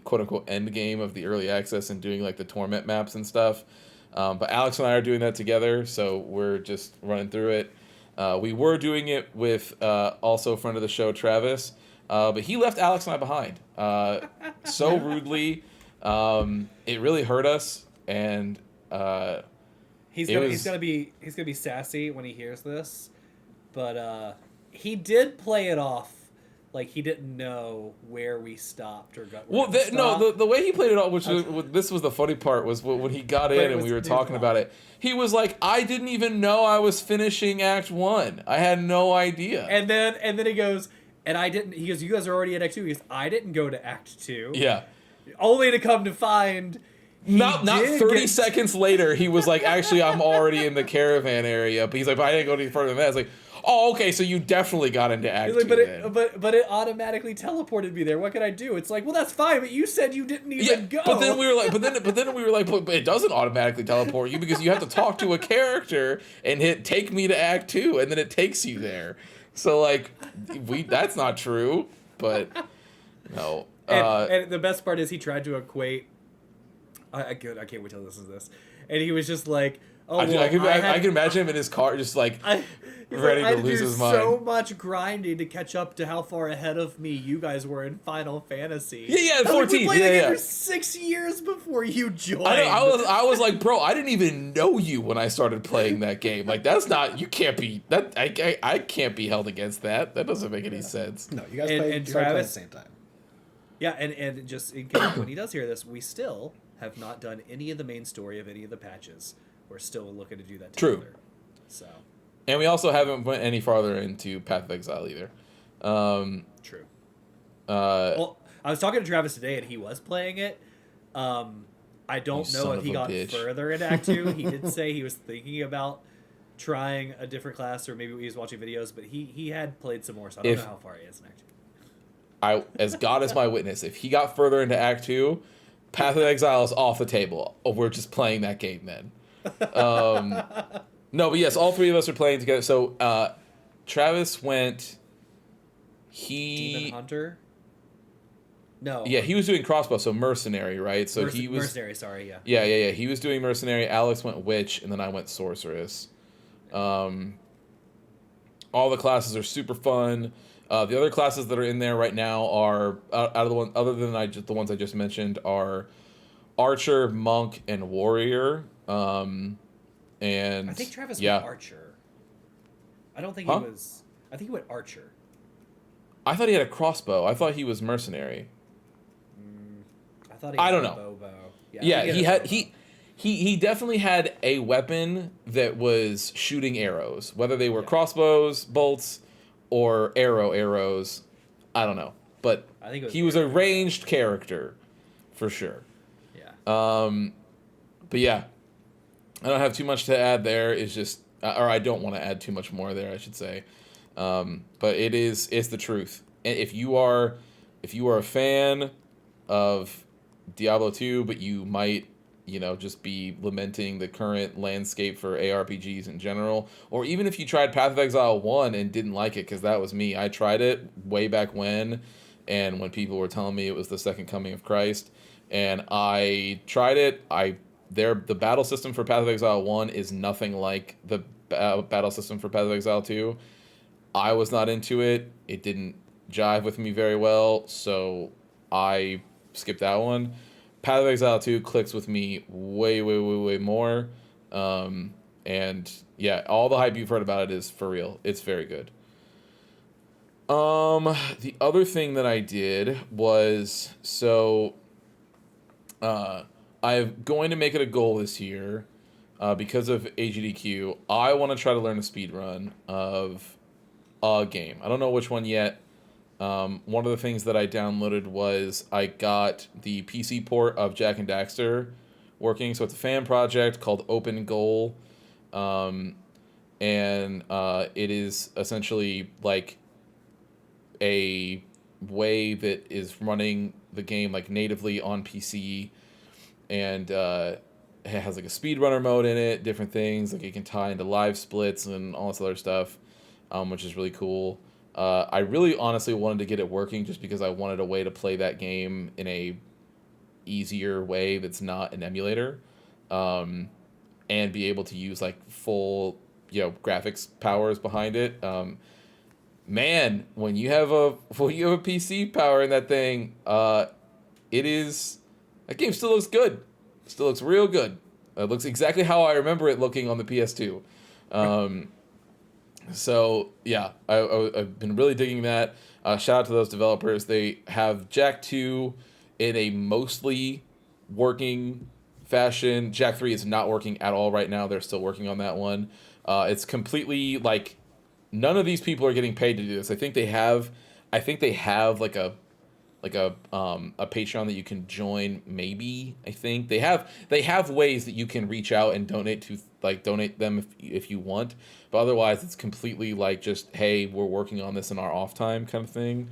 quote unquote end game of the early access and doing like the torment maps and stuff. But Alex and I are doing that together, so we're just running through it. We were doing it with also a friend of the show, Travis, but he left Alex and I behind so rudely. It really hurt us, and he's gonna be sassy when he hears this, but he did play it off like he didn't know where we stopped or got. Well, the way he played it off, this was the funny part, was when he got in and we were talking about it. He was like, "I didn't even know I was finishing Act 1. I had no idea." And then he goes, "And I didn't." He goes, "You guys are already at Act 2." He goes, "I didn't go to Act 2." Yeah. Only to come to find. Not 30 seconds later, he was like, "Actually, I'm already in the caravan area." But he's like, "But I didn't go any further than that." It's like, "Oh, okay, so you definitely got into Act 2 then." But it automatically teleported me there. What could I do? It's like, well, that's fine, but you said you didn't even go. But then we were like, but it doesn't automatically teleport you, because you have to talk to a character and hit "Take me to Act 2," and then it takes you there. So like, that's not true. But no. And the best part is he tried to equate. I can't wait till this is this. And he was just like, "Oh, I can imagine him in his car, just like ready to lose his mind." So much grinding to catch up to how far ahead of me you guys were in Final Fantasy. Yeah, 14. We played the game for 6 years before you joined. I was like, bro, I didn't even know you when I started playing that game. Like, that's not, you can't be that. I can't be held against that. That doesn't make any sense. No, you guys played at the same time. Yeah, and just in case when he does hear this, we still have not done any of the main story of any of the patches. We're still looking to do that together. True. So. And we also haven't went any farther into Path of Exile either. True. Well, I was talking to Travis today, and he was playing it. I don't know if he got further in Act 2. He did say he was thinking about trying a different class, or maybe he was watching videos, but he had played some more, so I don't know how far he is in Act 2. As God is my witness, if he got further into Act 2, Path of Exile is off the table. Oh, we're just playing that game then. No, but yes, all three of us are playing together. So Travis went. Demon Hunter? No. Yeah, he was doing crossbow, so mercenary, right? So he was mercenary. Sorry, yeah. Yeah. He was doing mercenary. Alex went witch, and then I went sorceress. All the classes are super fun. The other classes that are in there right now are out of the one other than the ones I just mentioned are archer, monk, and warrior. And I think Travis went archer. I don't think he was. I think he went archer. I thought he had a crossbow. I thought he was mercenary. I thought he had I don't a know. bow. Yeah, he definitely had a weapon that was shooting arrows, whether they were crossbows, bolts, or arrows. I don't know, but I think he was a ranged character for sure. Yeah. But yeah, I don't have too much to add there. It's just, or I don't want to add too much more there, I should say. But it's the truth. And if you are a fan of Diablo 2, but you might, just be lamenting the current landscape for ARPGs in general, or even if you tried Path of Exile 1 and didn't like it, because that was me. I tried it way back when, and when people were telling me it was the second coming of Christ, and I tried it. The battle system for Path of Exile 1 is nothing like the battle system for Path of Exile 2. I was not into it. It didn't jive with me very well, so I skipped that one. Path of Exile 2 clicks with me way more. And yeah, all the hype you've heard about it is for real. It's very good. The other thing that I did was, I'm going to make it a goal this year, because of AGDQ. I want to try to learn a speed run of a game. I don't know which one yet. One of the things that I downloaded was I got the PC port of Jak and Daxter working. So it's a fan project called Open Goal. And it is essentially like a way that is running the game like natively on PC. And it has like a speedrunner mode in it, different things. Like it can tie into live splits and all this other stuff, which is really cool. I really honestly wanted to get it working just because I wanted a way to play that game in a easier way that's not an emulator, and be able to use like full graphics powers behind it. Man, when you have a PC power in that thing, that game still looks good. Still looks real good. It looks exactly how I remember it looking on the PS2. So yeah, I've been really digging that. Shout out to those developers. They have Jak 2 in a mostly working fashion. Jak 3 is not working at all right now. They're still working on that one. It's completely like none of these people are getting paid to do this. I think they have like a Patreon that you can join. Maybe I think they have ways that you can reach out and donate them if you want, but otherwise it's completely like just, hey, we're working on this in our off time kind of thing.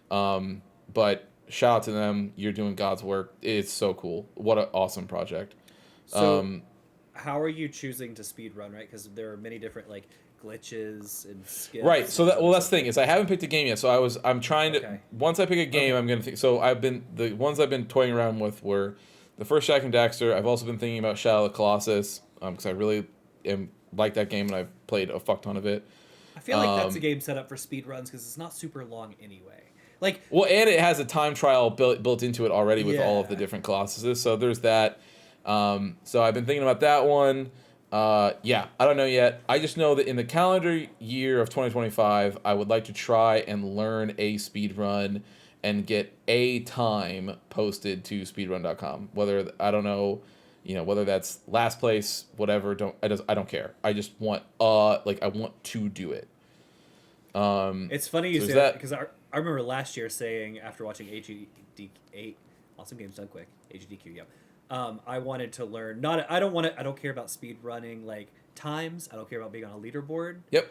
But shout out to them. You're doing God's work. It's so cool. What an awesome project. So how are you choosing to speed run, right? Because there are many different like glitches and skills. Right. So that's the thing is I haven't picked a game yet. So I'm trying to, once I pick a game, I'm going to think. So the ones I've been toying around with were the first Jak and Daxter. I've also been thinking about Shadow of the Colossus, because I really like that game and I've played a fuck ton of it. I feel like that's a game set up for speed runs because it's not super long anyway. And it has a time trial built into it already with all of the different Colossuses. So there's that. So I've been thinking about that one. I don't know yet. I just know that in the calendar year of 2025, I would like to try and learn a speed run and get a time posted to speedrun.com. Whether that's last place, whatever. I don't care. I just want I want to do it. It's funny you say that because I remember last year saying after watching AGD8, Awesome Games Done Quick, AGDQ, yep. I wanted to learn. I don't care about speed running like times. I don't care about being on a leaderboard. Yep.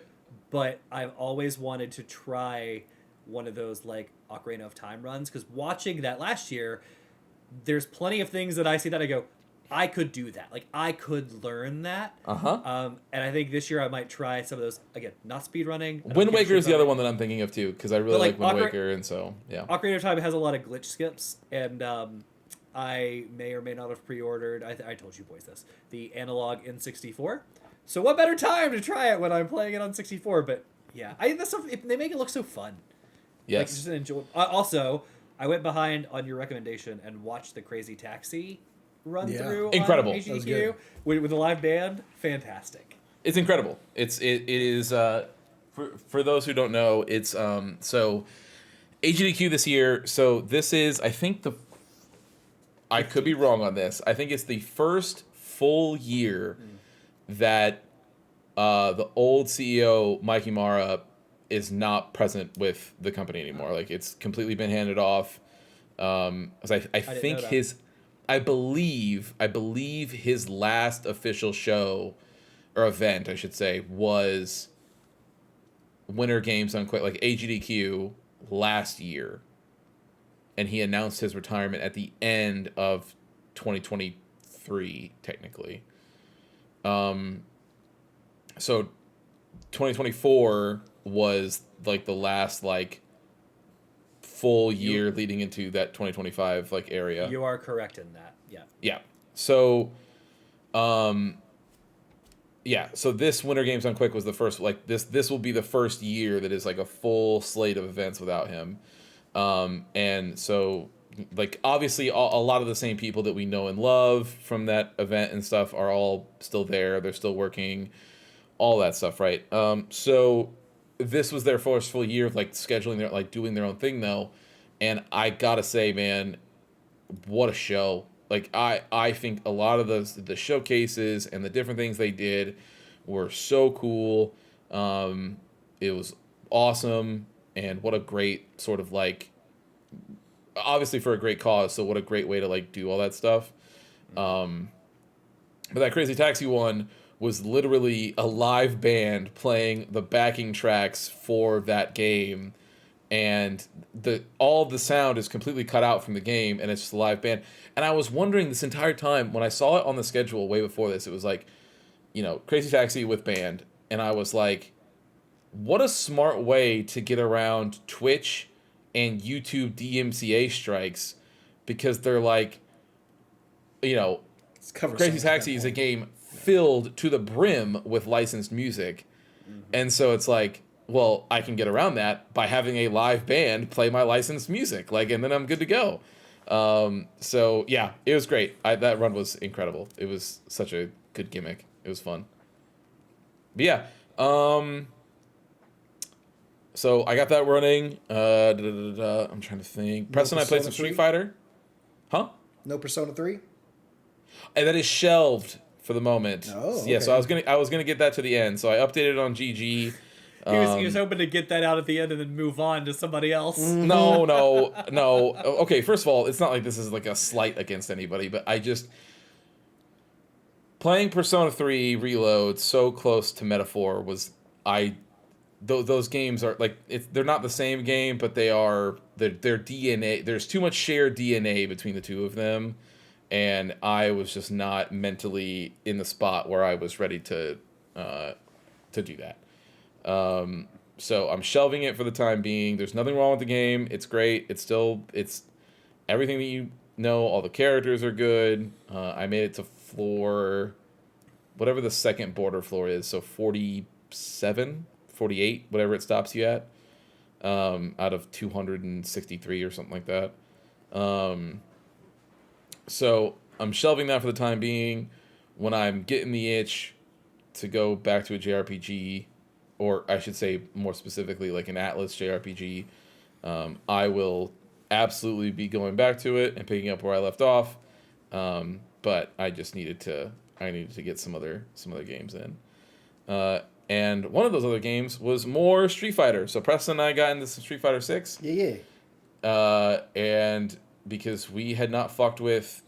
But I've always wanted to try one of those like Ocarina of Time runs because watching that last year, there's plenty of things that I see that I go, I could do that. Like I could learn that. And I think this year I might try some of those again. Not speed running. Wind Waker is the other one that I'm thinking of too, because I really like Wind Ocar- Waker, and so yeah. Ocarina of Time has a lot of glitch skips, and I may or may not have pre-ordered. I told you boys this, the analog N64. So what better time to try it when I'm playing it on 64? But yeah, that's stuff. They make it look so fun. Yes. Like, just enjoy. Also, I went behind on your recommendation and watched the Crazy Taxi run through. Incredible. On HDQ with a live band. Fantastic. It's incredible. It is for those who don't know, it's so HDQ this year. So this is, I think, I could be wrong on this. I think it's the first full year that the old CEO Mikey Mara is not present with the company anymore. Like it's completely been handed off. I believe his last official show or event, I should say, was Winter Games on like AGDQ last year. And he announced his retirement at the end of 2023, technically. So 2024 was like the last like full year leading into that 2025 like area. You are correct in that. Yeah. Yeah. So so this Winter Games on Quick was the first, like this will be the first year that is like a full slate of events without him. And so like obviously a lot of the same people that we know and love from that event and stuff are all still there. They're still working, all that stuff, right? So this was their first full year of like scheduling their, like doing their own thing though. And I gotta say, man, what a show. Like I think a lot of the showcases and the different things they did were so cool. It was awesome, and what a great sort of like, obviously for a great cause, so what a great way to like do all that stuff. But that Crazy Taxi one was literally a live band playing the backing tracks for that game, and all the sound is completely cut out from the game, and it's just a live band. And I was wondering this entire time, when I saw it on the schedule way before this, it was like, you know, Crazy Taxi with band, and I was like, what a smart way to get around Twitch and YouTube DMCA strikes, because they're like, you know, Crazy Taxi is a game filled to the brim with licensed music. And so it's like, well, I can get around that by having a live band play my licensed music, like, and then I'm good to go. So yeah, it was great. That run was incredible. It was such a good gimmick. It was fun. But yeah, so I got that running. I'm trying to think. Preston and I played some Street Fighter. Huh? No Persona 3? And that is shelved for the moment. Oh, okay. Yeah, so I was gonna get that to the end. So I updated on GG. He was hoping to get that out at the end and then move on to somebody else. No. Okay, first of all, it's not like this is like a slight against anybody, but I just playing Persona 3 Reload so close to Metaphor was those games are like they're not the same game, but their DNA. There's too much shared DNA between the two of them, and I was just not mentally in the spot where I was ready to do that. So I'm shelving it for the time being. There's nothing wrong with the game. It's great. It's everything that you know. All the characters are good. I made it to floor, whatever the second border floor is. So 47, 48, whatever it stops you at, out of 263 or something like that. So I'm shelving that for the time being. When I'm getting the itch to go back to a JRPG, or I should say more specifically like an Atlas JRPG, I will absolutely be going back to it and picking up where I left off. But I just needed to get some other games in. And one of those other games was more Street Fighter. So Preston and I got into some Street Fighter 6. Yeah. And because we had not fucked with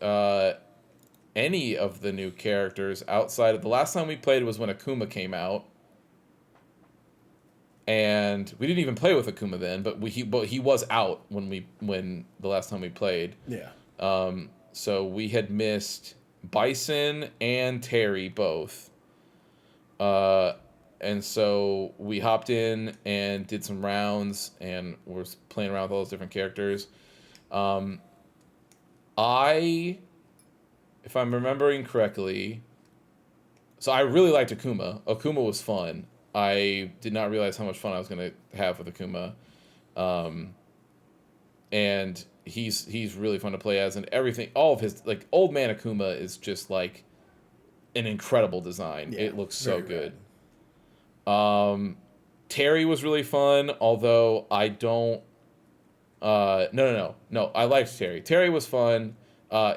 any of the new characters outside of the last time we played was when Akuma came out. And we didn't even play with Akuma then, but he was out when the last time we played. Yeah. So we had missed Bison and Terry both. And so we hopped in and did some rounds and we're playing around with all those different characters. If I'm remembering correctly, so I really liked Akuma. Akuma was fun. I did not realize how much fun I was going to have with Akuma. And he's really fun to play as, and everything, all of his, like, Old Man Akuma is just, like, an incredible design. Yeah, it looks so good. Terry was really fun, although I don't... No, I liked Terry. Terry was fun. The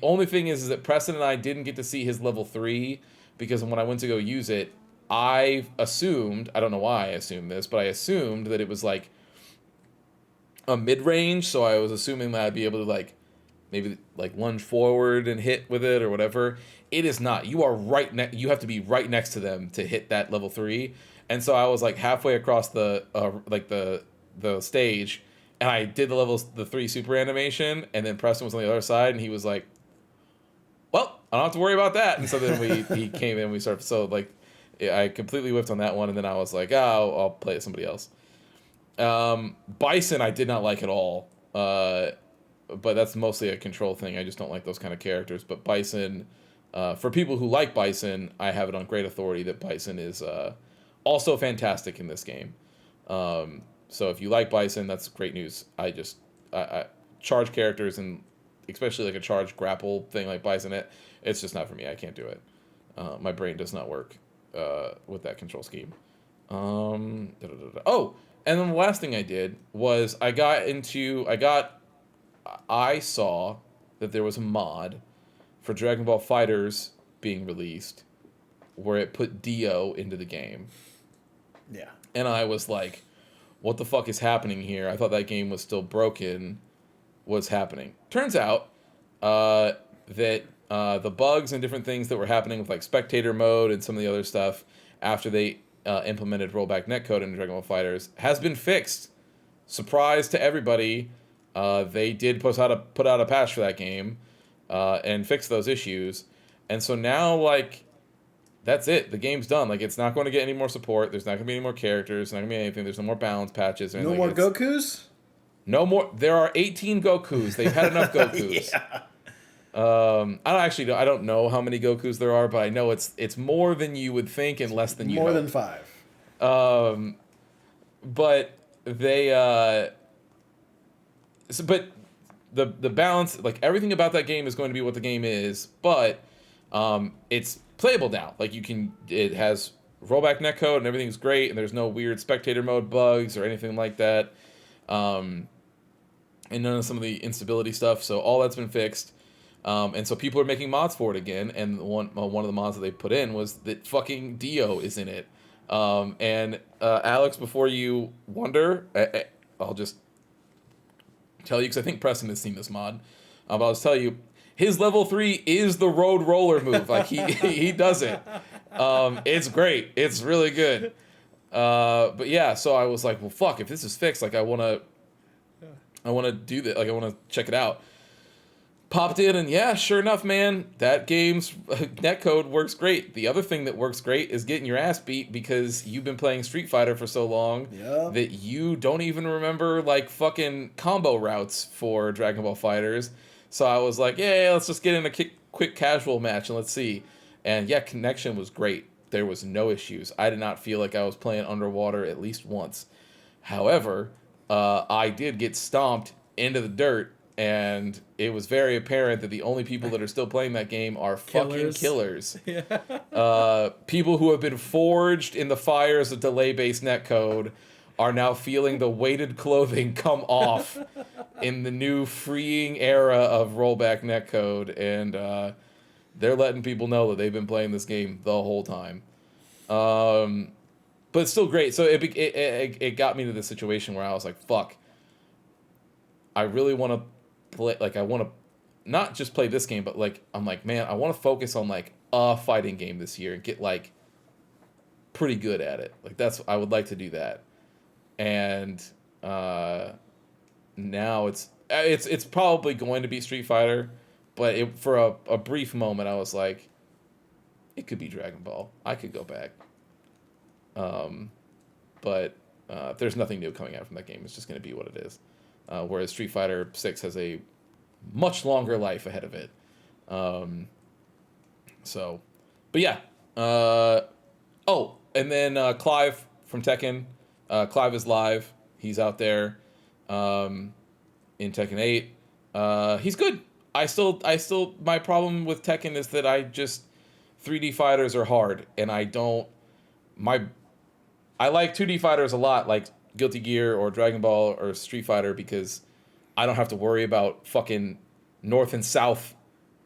only thing is that Preston and I didn't get to see his level 3, because when I went to go use it, I assumed, I don't know why I assumed this, but I assumed that it was like a mid-range, so I was assuming that I'd be able to like maybe like lunge forward and hit with it or whatever. It is not. You are you have to be right next to them to hit that level 3. And so I was like halfway across the stage, and I did the 3 super animation, and then Preston was on the other side, and he was like, well, I don't have to worry about that. And so then he came in, we started, so like, I completely whiffed on that one, and then I was like, oh, I'll play it somebody else. Bison I did not like at all, but that's mostly a control thing. I just don't like those kind of characters. But Bison, for people who like Bison, I have it on great authority that Bison is also fantastic in this game. So if you like Bison, that's great news. I charge characters, and especially like a charge grapple thing like Bison, it's just not for me. I can't do it. My brain does not work with that control scheme. Oh, and then the last thing I did was I saw that there was a mod for Dragon Ball FighterZ being released where it put Dio into the game. Yeah. And I was like, what the fuck is happening here? I thought that game was still broken. What's happening? Turns out that the bugs and different things that were happening with like spectator mode and some of the other stuff after they implemented rollback netcode in Dragon Ball FighterZ has been fixed. Surprise to everybody. They did put out a patch for that game and fix those issues. And so now, like, that's it. The game's done. Like, it's not going to get any more support. There's not going to be any more characters. There's not going to be anything. There's no more balance patches. No more Gokus? No more. There are 18 Gokus. They've had enough Gokus. Yeah. I don't know how many Gokus there are, but I know it's more than you would think and less than you more hope. than 5. But they but the balance, like, everything about that game is going to be what the game is, but it's playable now. Like, it has rollback netcode and everything's great, and there's no weird spectator mode bugs or anything like that. And none of some of the instability stuff, so all that's been fixed. And so people are making mods for it again, and one of the mods that they put in was that fucking Dio is in it. And Alex, before you wonder, I'll just tell you, because I think Preston has seen this mod, but I'll just tell you, his level 3 is the road roller move. Like, he does it. It's great. It's really good. But yeah, so I was like, well, fuck, if this is fixed, like, I want to do that. Like, I want to check it out. Popped in, and yeah, sure enough, man, that game's netcode works great. The other thing that works great is getting your ass beat because you've been playing Street Fighter for so long that you don't even remember, like, fucking combo routes for Dragon Ball FighterZ. So I was like, yeah, let's just get in a quick casual match and let's see. And yeah, connection was great. There was no issues. I did not feel like I was playing underwater at least once. However, I did get stomped into the dirt, and it was very apparent that the only people that are still playing that game are fucking killers. Yeah. People who have been forged in the fires of delay-based netcode are now feeling the weighted clothing come off in the new freeing era of rollback netcode, and they're letting people know that they've been playing this game the whole time. But it's still great. So it got me to the situation where I was like, fuck, I really want to play, like, I want to not just play this game, but, like, I'm like, man, I want to focus on, like, a fighting game this year and get, like, pretty good at it. Like, I would like to do that. And now it's probably going to be Street Fighter, but for a brief moment I was like, it could be Dragon Ball. I could go back. But there's nothing new coming out from that game. It's just going to be what it is. Whereas Street Fighter 6 has a much longer life ahead of it. But yeah. And then Clive from Tekken. Clive is live. He's out there in Tekken 8. He's good. I still my problem with Tekken is that 3D fighters are hard, and I like 2D fighters a lot, like Guilty Gear or Dragon Ball or Street Fighter, because I don't have to worry about fucking north and south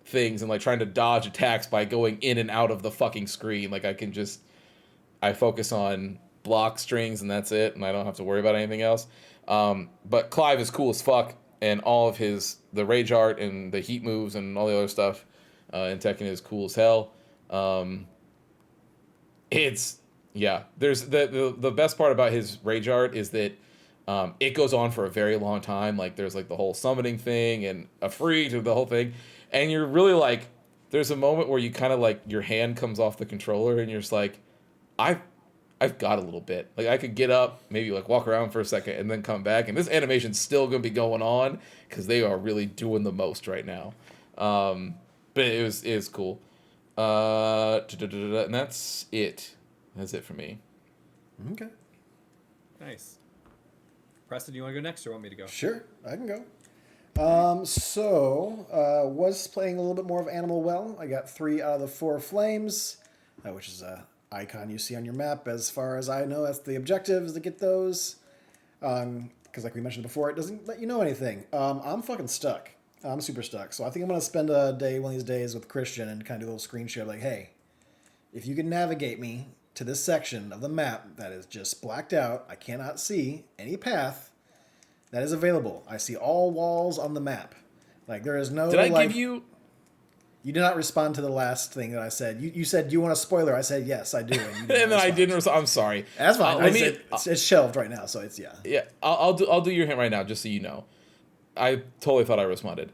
things and like trying to dodge attacks by going in and out of the fucking screen. Like I focus on block strings and that's it, and I don't have to worry about anything else. But Clive is cool as fuck, and all of the rage art and the heat moves and all the other stuff in Tekken is cool as hell. There's the best part about his rage art is that it goes on for a very long time. Like there's like the whole summoning thing and a free to the whole thing, and you're really like, there's a moment where you kind of like your hand comes off the controller and you're just like, I've got a little bit. Like I could get up, maybe like walk around for a second and then come back, and this animation's still gonna be going on because they are really doing the most right now. But it is cool. And that's it. That's it for me. Okay. Nice. Preston, do you want to go next or want me to go? Sure, I can go. Was playing a little bit more of Animal Well. I got 3 out of the 4 flames, which is a icon you see on your map. As far as I know, that's the objective, is to get those. Because like we mentioned before, it doesn't let you know anything. I'm fucking stuck. I'm super stuck. So I think I'm going to spend a day, one of these days, with Christian and kind of do a little screen share like, hey, if you can navigate me to this section of the map that is just blacked out, I cannot see any path that is available. I see all walls on the map. Like, there is no... Did I give you... You did not respond to the last thing that I said. You said, do you want a spoiler? I said, yes, I do. And then I didn't respond. I'm sorry. That's fine. It's shelved right now, so it's, yeah. Yeah, I'll do your hint right now, just so you know. I totally thought I responded.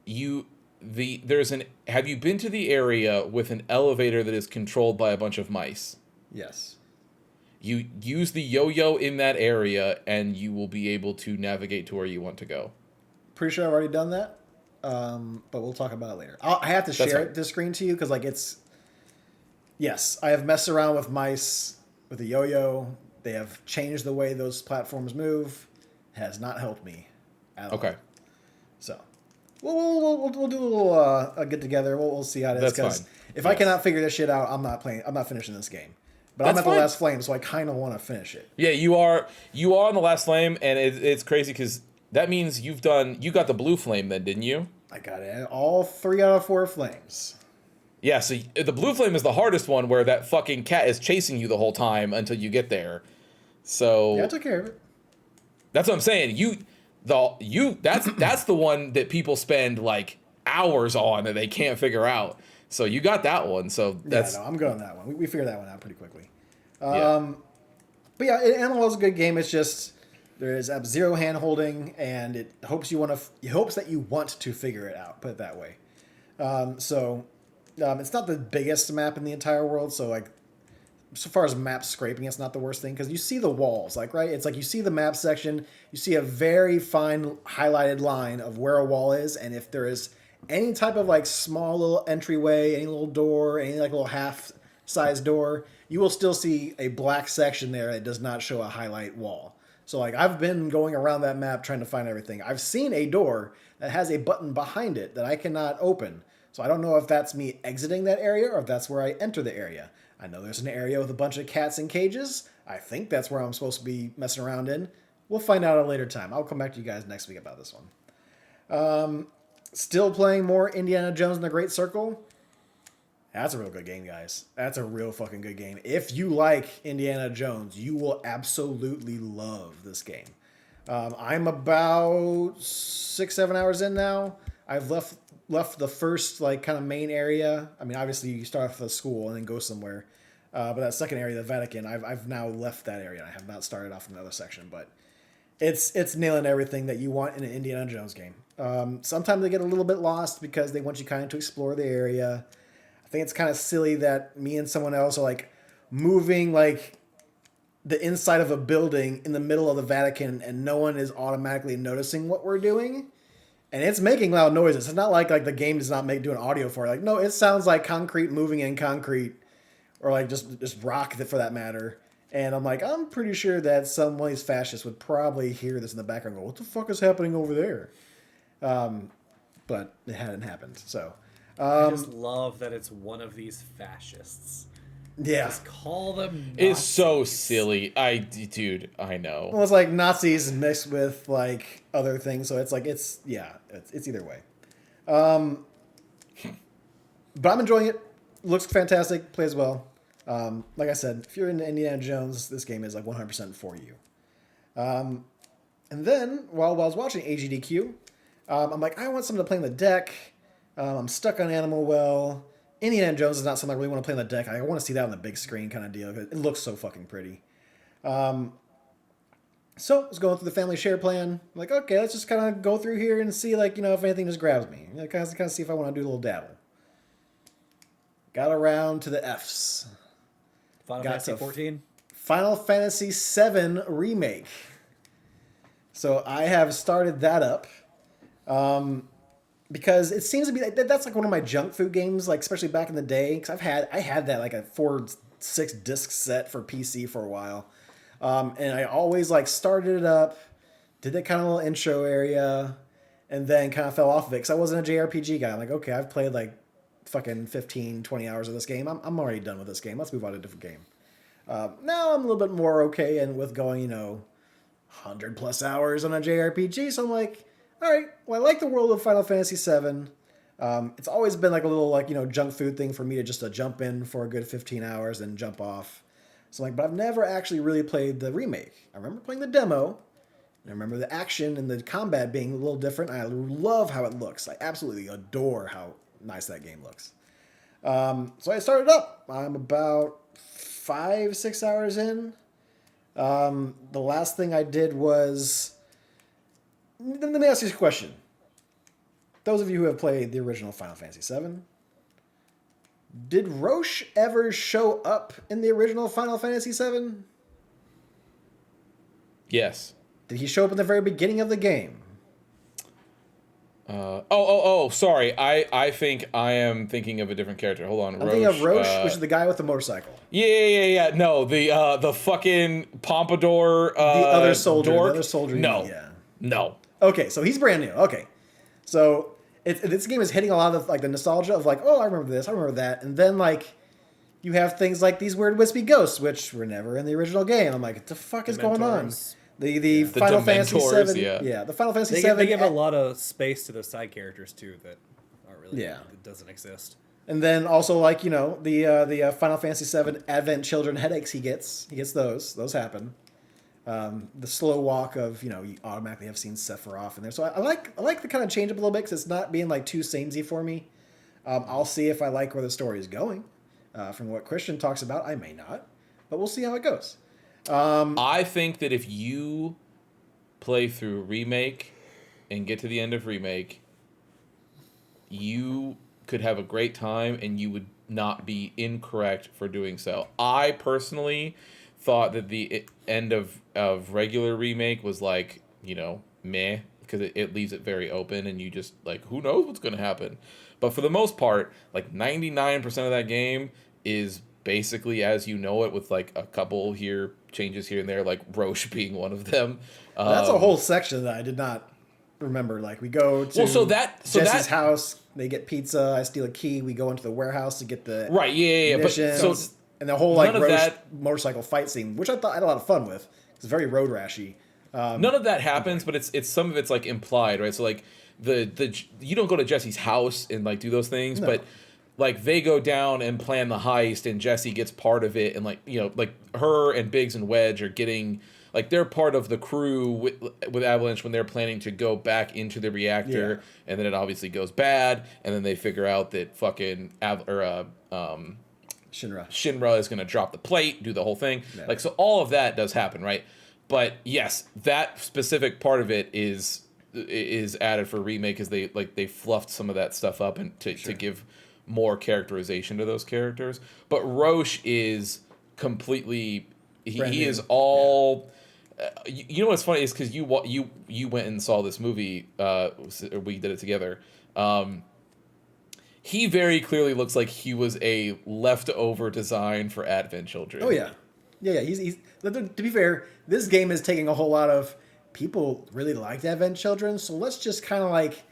Have you been to the area with an elevator that is controlled by a bunch of mice? Yes. You use the yo-yo in that area, and you will be able to navigate to where you want to go. Pretty sure I've already done that, but we'll talk about it later. I have to share the screen to you, because like it's... Yes, I have messed around with mice, with the yo-yo. They have changed the way those platforms move. It has not helped me at all. Okay. So... We'll do a little get together. We'll see how it is. Because if I cannot figure this shit out, I'm not finishing this game. But I'm at the last flame, so I kind of want to finish it. Yeah, you are on the last flame, and it's crazy because that means you got the blue flame then, didn't you? I got it. All 3 out of 4 flames. Yeah, so the blue flame is the hardest one, where that fucking cat is chasing you the whole time until you get there. So yeah, I took care of it. That's what I'm saying. That's the one that people spend like hours on that they can't figure out. So you got that one. So that's... Yeah, no, I'm good on that one. We figured that one out pretty quickly. Yeah. But yeah, Animal Well is a good game. It's just there is zero hand holding, and it hopes that you want to figure it out. Put it that way. It's not the biggest map in the entire world. So like, so far as map scraping, it's not the worst thing, because you see the walls, like, right? It's like you see the map section, you see a very fine highlighted line of where a wall is, and if there is any type of like small little entryway, any little door, any like little half-sized door, you will still see a black section there that does not show a highlight wall. So like, I've been going around that map trying to find everything. I've seen a door that has a button behind it that I cannot open. So I don't know if that's me exiting that area or if that's where I enter the area. I know there's an area with a bunch of cats in cages. I think that's where I'm supposed to be messing around in. We'll find out at a later time. I'll come back to you guys next week about this one. Still playing more Indiana Jones and the Great Circle. That's a real good game, guys. That's a real fucking good game. If you like Indiana Jones, you will absolutely love this game. I'm about 6-7 hours in now. I've left the first like kind of main area. I mean, obviously you start off at school and then go somewhere. But that second area, the Vatican, I've now left that area. I have not started off in another section, but It's nailing everything that you want in an Indiana Jones game. Sometimes they get a little bit lost because they want you kind of to explore the area. I think it's kind of silly that me and someone else are like moving like the inside of a building in the middle of the Vatican and no one is automatically noticing what we're doing. And it's making loud noises. It's not like the game does not doing audio for it. Like, no, it sounds like concrete moving in concrete or like just rock for that matter. And I'm like, I'm pretty sure that some of these fascists would probably hear this in the background and go, what the fuck is happening over there? But it hadn't happened. So I just love that it's one of these fascists. Yeah. Just call them Nazis. It's so silly. Dude, I know. Well, it's like Nazis mixed with like other things. So it's like, it's either way. But I'm enjoying it. Looks fantastic. Plays well. Like I said, if you're into Indiana Jones, this game is like 100% for you. And then while I was watching AGDQ, I'm like, I want something to play on the deck. I'm stuck on Animal Well. Indiana Jones is not something I really want to play on the deck. I want to see that on the big screen kind of deal. It looks so fucking pretty. So I was going through the family share plan. I'm like, okay, let's just kind of go through here and see, like, if anything just grabs me. Kind of see if I want to do a little dabble. Got around to the Fs. Final Fantasy 14? Final Fantasy VII Remake. So I have started that up. Because it seems to be that's like one of my junk food games, like especially back in the day. Because I had that like a 4-6 disc set for PC for a while, and I always like started it up, did that kind of little intro area, and then kind of fell off of it because I wasn't a JRPG guy. I'm like, okay, I've played like fucking 15, 20 hours of this game. I'm already done with this game. Let's move on to a different game. Now I'm a little bit more okay and with going 100+ hours on a JRPG. So I'm like, all right, well, I like the world of Final Fantasy VII. It's always been like a little junk food thing for me to just jump in for a good 15 hours and jump off. So but I've never actually really played the remake. I remember playing the demo. I remember the action and the combat being a little different. I love how it looks. I absolutely adore how nice that game looks. So I started up. I'm about 5-6 hours in. The last thing I did was... Let me ask you a question. Those of you who have played the original Final Fantasy VII, did Roche ever show up in the original Final Fantasy VII? Yes. Did he show up in the very beginning of the game? Sorry. I think I am thinking of a different character. Hold on. I'm thinking of Roche, which is the guy with the motorcycle. Yeah. No, the fucking pompadour. The other soldier. Dork. The other soldier. No. Yeah. No. Okay, so he's brand new. Okay. So this game is hitting a lot of the nostalgia of oh, I remember this, I remember that. And then you have things like these weird wispy ghosts, which were never in the original game. I'm like, what the fuck is going on? The Final Fantasy VII. Yeah, the Final Fantasy VII. They give a lot of space to the side characters too that aren't really. Yeah. It doesn't exist. And then also the Final Fantasy VII Advent Children headaches he gets. He gets those. Those happen. The slow walk of you automatically have seen Sephiroth in there, so I like the kind of change up a little bit because it's not being too samey for me. I'll see if I like where the story is going. From what Christian talks about, I may not, but we'll see how it goes. I think that if you play through Remake and get to the end of Remake, you could have a great time and you would not be incorrect for doing so. I personally thought that the end of regular Remake was meh, because it leaves it very open and you just who knows what's going to happen. But for the most part, 99% of that game is basically as you know it, with a couple changes here and there, Roche being one of them. That's a whole section that I did not remember. We go to Jesse's house, they get pizza, I steal a key, we go into the warehouse to get the munitions, and the whole Roche motorcycle fight scene, which I thought I had a lot of fun with. It's very road rashy. None of that happens, but it's some of it's implied, right? So the you don't go to Jesse's house and do those things, no. But they go down and plan the heist, and Jesse gets part of it, and her and Biggs and Wedge are getting they're part of the crew with Avalanche when they're planning to go back into the reactor, and then it obviously goes bad, and then they figure out that fucking Shinra is going to drop the plate, do the whole thing. Yeah. So all of that does happen, right? But yes, that specific part of it is added for remake, because they fluffed some of that stuff up and to give more characterization to those characters. But Roche is completely he is all. You know what's funny is because you went and saw this movie. We did it together. He very clearly looks like he was a leftover design for Advent Children. Oh yeah. He's to be fair, this game is taking a whole lot of people really liked Advent Children, so let's just kind of like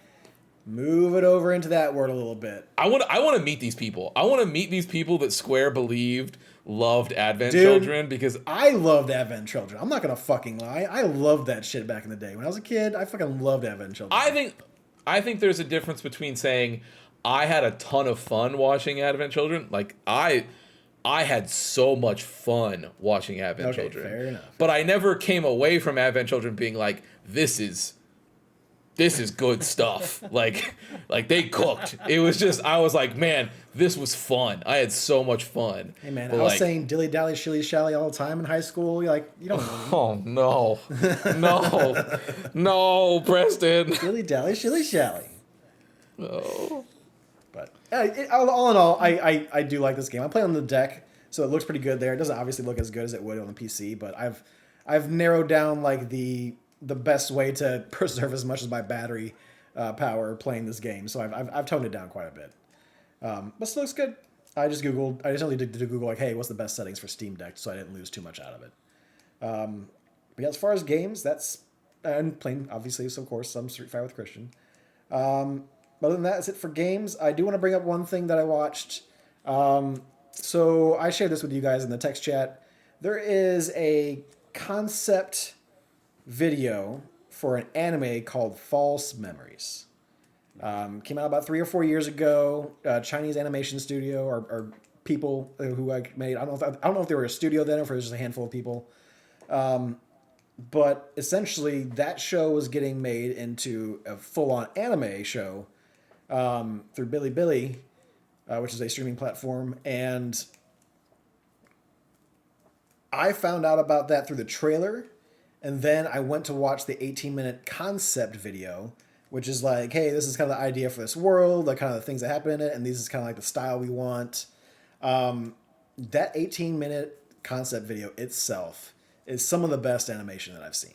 move it over into that world a little bit. I want to meet these people. I want to meet these people that Square believed loved Advent Children, because I loved Advent Children. I'm not gonna fucking lie. I loved that shit back in the day when I was a kid. I fucking loved Advent Children. I think there's a difference between saying I had a ton of fun watching Advent Children. Like I had so much fun watching Advent Children. Fair enough. But I never came away from Advent Children being like, this is good stuff. like they cooked. It was just, I was like, man, this was fun. I had so much fun. Hey man, I was saying dilly dally shilly shally all the time in high school. You're like, you don't know me. Oh no. No, Preston. Dilly dally shilly shally. Oh. But all in all, I do like this game. I'm playing on the deck, so it looks pretty good there. It doesn't obviously look as good as it would on the PC, but I've narrowed down like the best way to preserve as much as my battery power playing this game. So I've toned it down quite a bit. But still looks good. I just only did Google like, hey, what's the best settings for Steam Deck, so I didn't lose too much out of it. But yeah, as far as games, and playing obviously, so of course, some Street Fighter with Christian. Other than that, that's it for games. I do want to bring up one thing that I watched. So I shared this with you guys in the text chat. There is a concept video for an anime called False Memories. Came out about 3 or 4 years ago. Chinese animation studio or people who I made. I don't know if they were a studio then or if it was just a handful of people. But essentially, that show was getting made into a full-on anime show through Bilibili, which is a streaming platform. And I found out about that through the trailer. And then I went to watch the 18-minute concept video, which is like, hey, this is kind of the idea for this world, like kind of the things that happen in it, and this is kind of like the style we want. That 18-minute concept video itself is some of the best animation that I've seen.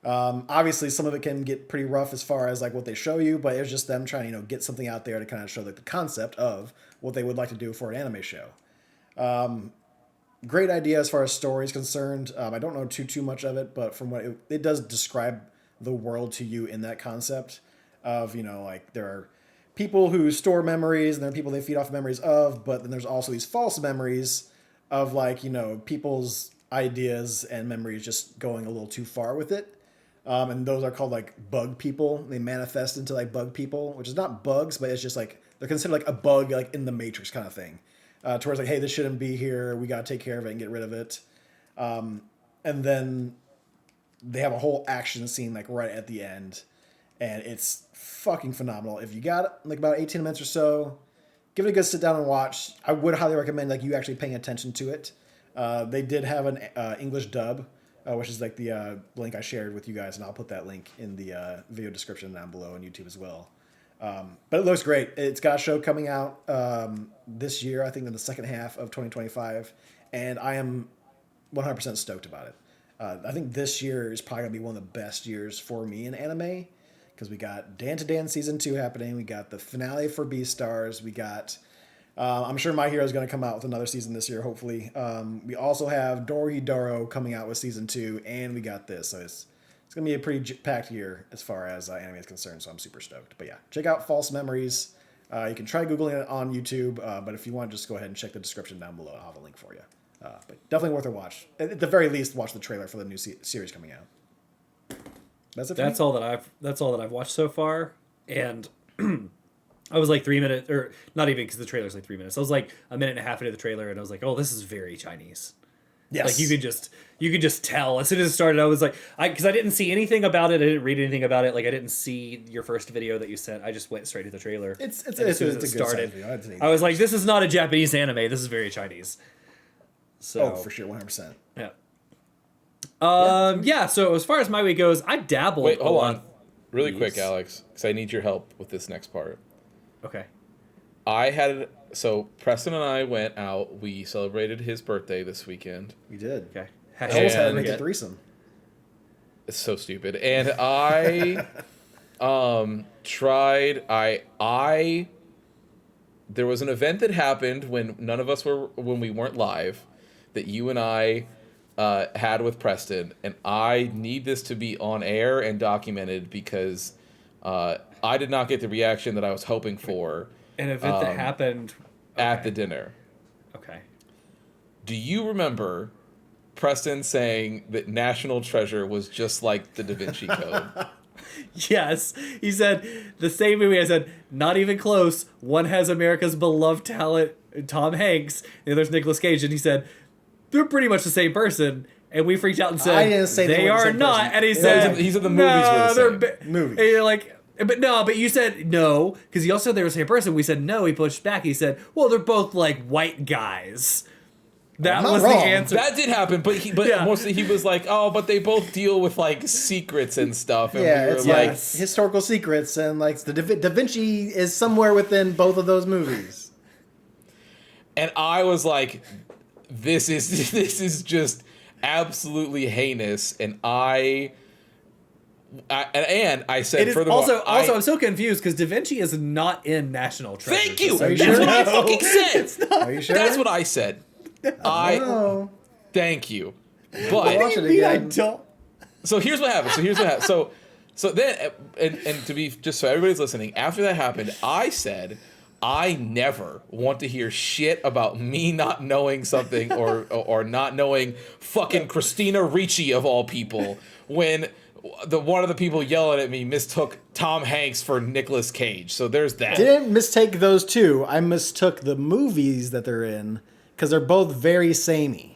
Obviously, some of it can get pretty rough as far as like what they show you, but it's just them trying to get something out there to kind of show like the concept of what they would like to do for an anime show. Great idea as far as story is concerned. I don't know too much of it, but from what it does describe the world to you in that concept of, like there are people who store memories and there are people they feed off memories of, but then there's also these false memories of like, people's ideas and memories just going a little too far with it. And those are called like bug people. They manifest into like bug people, which is not bugs, but it's just like, they're considered like a bug, like in the Matrix kind of thing. Towards like, hey, this shouldn't be here. We got to take care of it and get rid of it. And then they have a whole action scene like right at the end. And it's fucking phenomenal. If you got like about 18 minutes or so, give it a good sit down and watch. I would highly recommend like you actually paying attention to it. They did have an English dub, which is like the link I shared with you guys. And I'll put that link in the video description down below on YouTube as well. But it looks great. It's got a show coming out this year, I think in the second half of 2025. And I am 100% stoked about it. I think this year is probably going to be one of the best years for me in anime. Because we got Dan to Dan Season 2 happening. We got the finale for Beastars. We got... I'm sure My Hero is going to come out with another season this year, hopefully. We also have Dorohedoro coming out with Season 2. And we got this. So it's going to be a pretty packed year as far as anime is concerned, so I'm super stoked. But yeah, check out False Memories. You can try Googling it on YouTube, but if you want, just go ahead and check the description down below. I'll have a link for you. But definitely worth a watch. At the very least, watch the trailer for the new series coming out. That's it. That's all that I've watched so far, and I was like 3 minutes, or not even because the trailer's like 3 minutes. I was like a minute and a half into the trailer, and I was like, oh, this is very Chinese. Yes. Like you could just tell as soon as it started. I was like, because I didn't see anything about it. I didn't read anything about it. Like I didn't see your first video that you sent. I just went straight to the trailer. It's as soon as it started, I was like, this is not a Japanese anime. This is very Chinese. So for sure, 100%. Yeah. Yeah. So as far as my week goes, I dabbled. Wait, hold a on. lot. Really quick, Yes. Alex, because I need your help with this next part. Okay. So Preston and I went out. We celebrated his birthday this weekend. We did. Okay. I almost had to And- make a threesome. It's so stupid. And I tried there was an event that happened when we weren't live that you and I had with Preston, and I need this to be on air and documented because I did not get the reaction that I was hoping for An event that happened at the dinner. Okay. Do you remember Preston saying that National Treasure was just like the Da Vinci Code? Yes, he said the same movie. I said not even close. One has America's beloved talent, Tom Hanks. The other's Nicolas Cage, and he said they're pretty much the same person. And we freaked out and said I didn't say they they were the are same not. person. And he No, said he said the movies were the they're same. Movies. And you're like, but you said no because he also said they were the same person. We said no. He pushed back. He said, well, they're both like white guys. That not was wrong. the answer. That did happen, but Yeah. mostly he was like, oh, but they both deal with like secrets and stuff. And Yeah, we were it's like, like Yes. historical secrets, and like the Da Vinci is somewhere within both of those movies. and I was like, this is just absolutely heinous. And I said, It is furthermore, also I'm so confused because Da Vinci is not in National Treasure. thank you. Are you That's sure? what I No, fucking said. it's not. Are you sure? That's what I said. Oh, Thank you. Watch But it I mean, I again. don't. so here's what happened. So then, and to be just so everybody's listening, after that happened, I said, I never want to hear shit about me not knowing something or not knowing fucking Christina Ricci of all people when one of the people yelling at me mistook Tom Hanks for Nicolas Cage. So there's that. Didn't mistake those two. I mistook the movies that they're in because they're both very samey.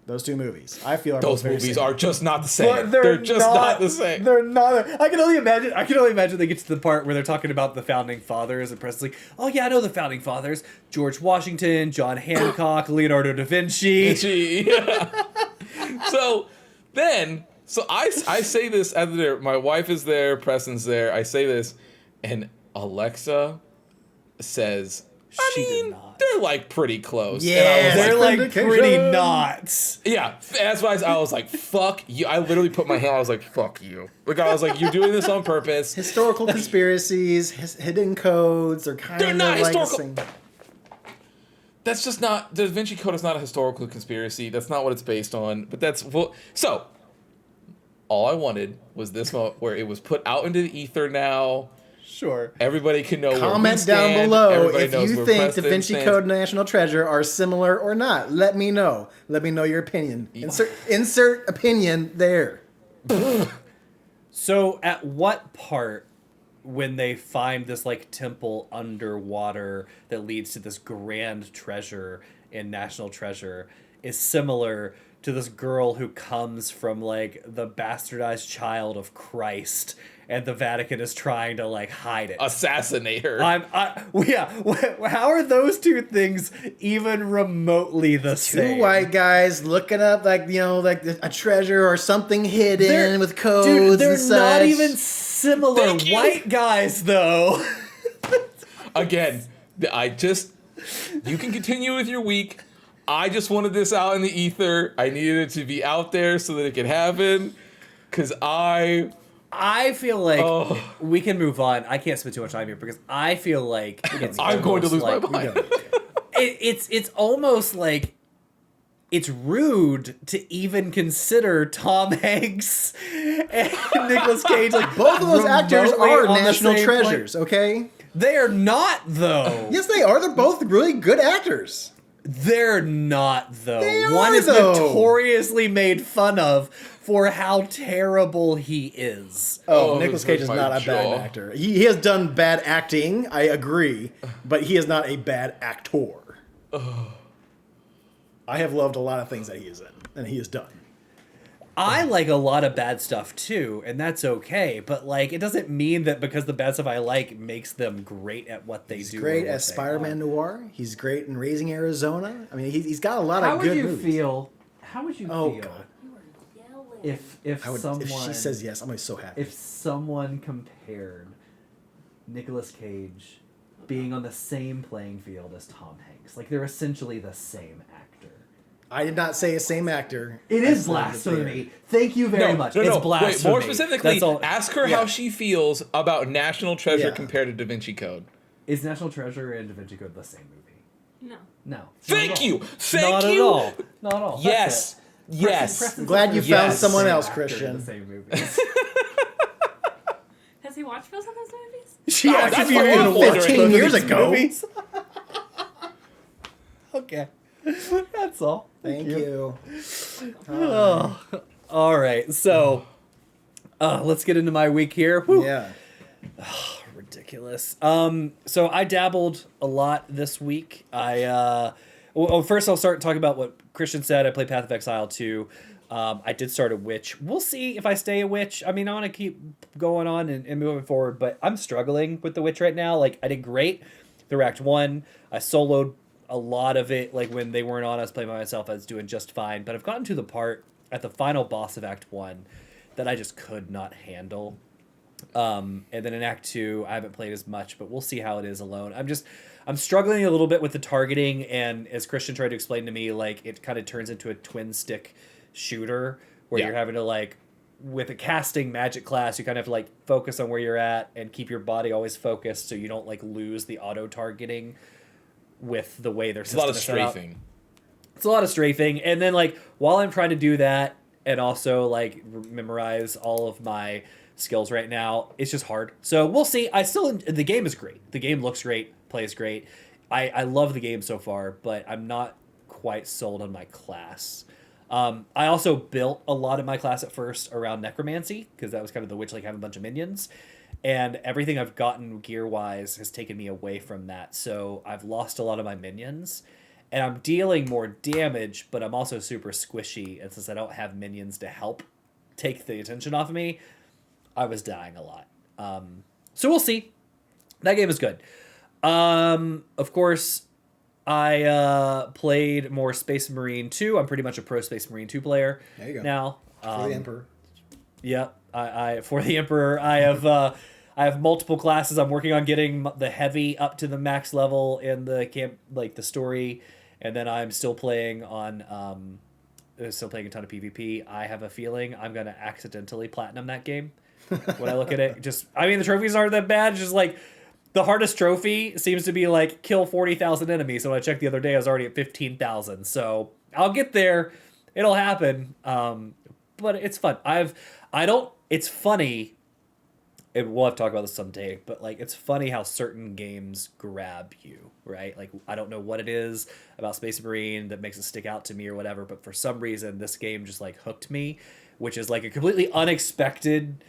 Those two movies, I feel, are Those both very movies samey. are just not the same. But They're just not the same. They're not. I can only imagine they get to the part where they're talking about the founding fathers, and Preston's like, "Oh yeah, I know the founding fathers: George Washington, John Hancock, Leonardo da Vinci." So I say this at the dinner. My wife is there, Preston's there. I say this, and Alexa says, I She did mean, not. they're like pretty close. Yeah, And I was They're like, like Vindication. pretty not. yeah, that's why I was like, fuck you. I literally put my hand, I was like, fuck you. Like, I was like, you're doing this on purpose. Historical conspiracies, hidden codes, are kind They're of not like the historical. same. That's just not, the Da Vinci Code is not a historical conspiracy. That's not what it's based on. But that's, well, so, all I wanted was this moment where it was put out into the ether now. Sure. Everybody can know where we Comment down stand. below Everybody if knows you where think Da Preston Vinci stands. Code and National Treasure are similar or not. Let me know. Let me know your opinion. Insert opinion there. So, at what part, when they find this like temple underwater that leads to this grand treasure in National Treasure, is similar to this girl who comes from like the bastardized child of Christ, and the Vatican is trying to like hide it? Assassinate her. How are those two things even remotely the same? Two white guys looking up like a treasure or something hidden They're- with codes Dude, they're and such. not even similar Thank you. white guys though. Again, you can continue with your week. I just wanted this out in the ether. I needed it to be out there so that it could happen. Because I feel like we can move on. I can't spend too much time here because I feel like it's I'm going to lose almost my like- mind. It's almost like it's rude to even consider Tom Hanks and Nicolas Cage like Both of those actors remotely are on the national same treasures, okay? They are not though. Yes, they are. They're both really good actors. They're not though. They One are, is though. notoriously made fun of for how terrible he is. Oh, Oh, Nicolas it Cage hurts is my not a bad jaw. actor. He has done bad acting, I agree, but he is not a bad actor. I have loved a lot of things that he is in, and he has done. I like a lot of bad stuff too, and that's okay. But like, it doesn't mean that because the bad stuff I like makes them great at what they He's do. great or what as they Spider-Man are. Noir. He's great in Raising Arizona. I mean, he's got a lot How of good would you movies. feel? how would you Oh, feel God. You were yelling. If she says yes, I'm gonna be so happy. if someone compared Nicolas Cage being on the same playing field as Tom Hanks, like they're essentially the same actor. I did not say a same actor. It I is said blasphemy. Thank you very much. No, It's no. blasphemy. Wait, more specifically, That's all. ask her how she feels about National Treasure Yeah. compared to Da Vinci Code. Is National Treasure and Da Vinci Code the same movie? No. No. Thank you. Thank Not you. at all. Not at all. Yes. That's it. Yes. Preston's Glad you the found same someone else, actor in Christian. The same movies. Has he watched both of those movies? She Oh, asked that's if you what even I'm watched wondering. both of 15 years these ago. movies. Okay. That's all. Thank you. Oh. All right. So, let's get into my week here. Whew. Yeah. Ridiculous. So I dabbled a lot this week. First I'll start talking about what Christian said. I played Path of Exile 2. I did start a witch. We'll see if I stay a witch. I mean, I want to keep going on and moving forward, but I'm struggling with the witch right now. Like, I did great through Act 1. I soloed a lot of it. Like, when they weren't on, I was playing by myself. I was doing just fine. But I've gotten to the part at the final boss of Act 1 that I just could not handle. And then in Act 2, I haven't played as much, but we'll see how it is alone. I'm struggling a little bit with the targeting, and as Christian tried to explain to me, like, it kind of turns into a twin stick shooter where you're having to, like, with a casting magic class, you kind of have to, like, focus on where you're at and keep your body always focused so you don't, like, lose the auto targeting with the way their It's a lot system of is set up. strafing. It's a lot of strafing, and then, like, while I'm trying to do that and also, like, memorize all of my skills right now, it's just hard. So we'll see. The game is great. The game looks great, plays great. I love the game so far, but I'm not quite sold on my class. I also built a lot of my class at first around necromancy, because that was kind of the witch, like, having a bunch of minions. And everything I've gotten gear-wise has taken me away from that. So I've lost a lot of my minions. And I'm dealing more damage, but I'm also super squishy. And since I don't have minions to help take the attention off of me, I was dying a lot. So we'll see. That game is good. Of course, I played more Space Marine 2. I'm pretty much a pro Space Marine 2 player There you go. now. For the Emperor. Yeah, I for the Emperor, I have multiple classes. I'm working on getting the heavy up to the max level in the camp, like the story, and then I'm still playing on a ton of PvP. I have a feeling I'm gonna accidentally platinum that game. When I look at it, the trophies aren't that bad. It's just like the hardest trophy seems to be like kill 40,000 enemies. So when I checked the other day, I was already at 15,000. So I'll get there. It'll happen. But it's fun. It's funny, and we'll have to talk about this someday, but, like, it's funny how certain games grab you, right? Like, I don't know what it is about Space Marine that makes it stick out to me or whatever, but for some reason, this game just, like, hooked me, which is, like, a completely unexpected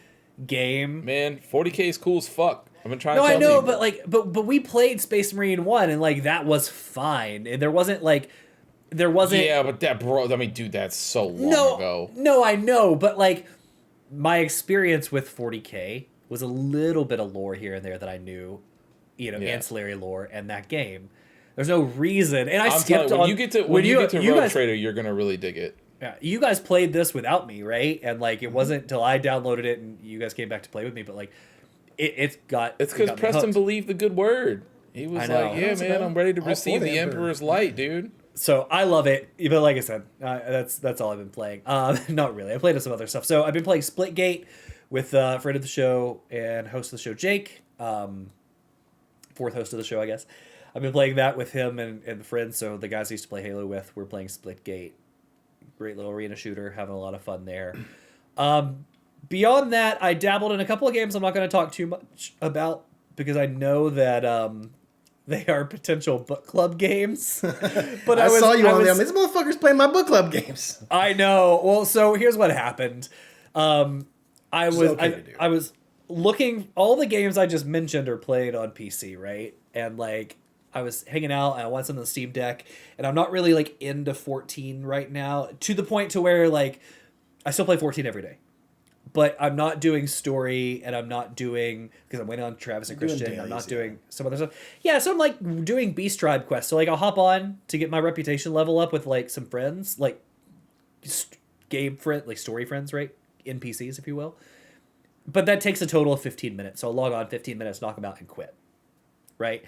game. Man, 40K is cool as fuck. I've been trying No, to tell I know, people. but, like, but we played Space Marine 1, and, like, that was fine. And there wasn't. Yeah, but dude, that's so long ago. No, I know, but, like, my experience with 40K was a little bit of lore here and there that I knew, ancillary lore, and that game. There's no reason, and I'm skipped telling you, on. when you get to Rogue Trader, you're gonna really dig it. Yeah, you guys played this without me, right? And, like, it wasn't until I downloaded it and you guys came back to play with me, but, like, it's because Preston believed the good word. He was I know. like, "Yeah, man, I'm ready to All receive for the the Emperor." Emperor's light, dude." So I love it, but like I said, that's all I've been playing. Not really. I played some other stuff. So I've been playing Splitgate with friend of the show and host of the show, Jake. Fourth host of the show, I guess. I've been playing that with him and friends. So the guys I used to play Halo with, we're playing Splitgate. Great little arena shooter, having a lot of fun there. Beyond that, I dabbled in a couple of games I'm not going to talk too much about because I know that they are potential book club games. But I saw you on them. These motherfuckers playing my book club games. I know. Well, so here's what happened. I was looking. All the games I just mentioned are played on PC, right? And, like, I was hanging out and I want something on the Steam Deck, and I'm not really, like, into 14 right now, to the point to where, like, I still play 14 every day. But I'm not doing story, and I'm not doing, because I'm waiting on Travis and Christian, dailies, I'm not yeah. doing some other stuff. Yeah, so I'm, like, doing Beast Tribe quests. So, like, I'll hop on to get my reputation level up with, like, some friends, like, story friends, right? NPCs, if you will. But that takes a total of 15 minutes. So I'll log on 15 minutes, knock them out, and quit. Right?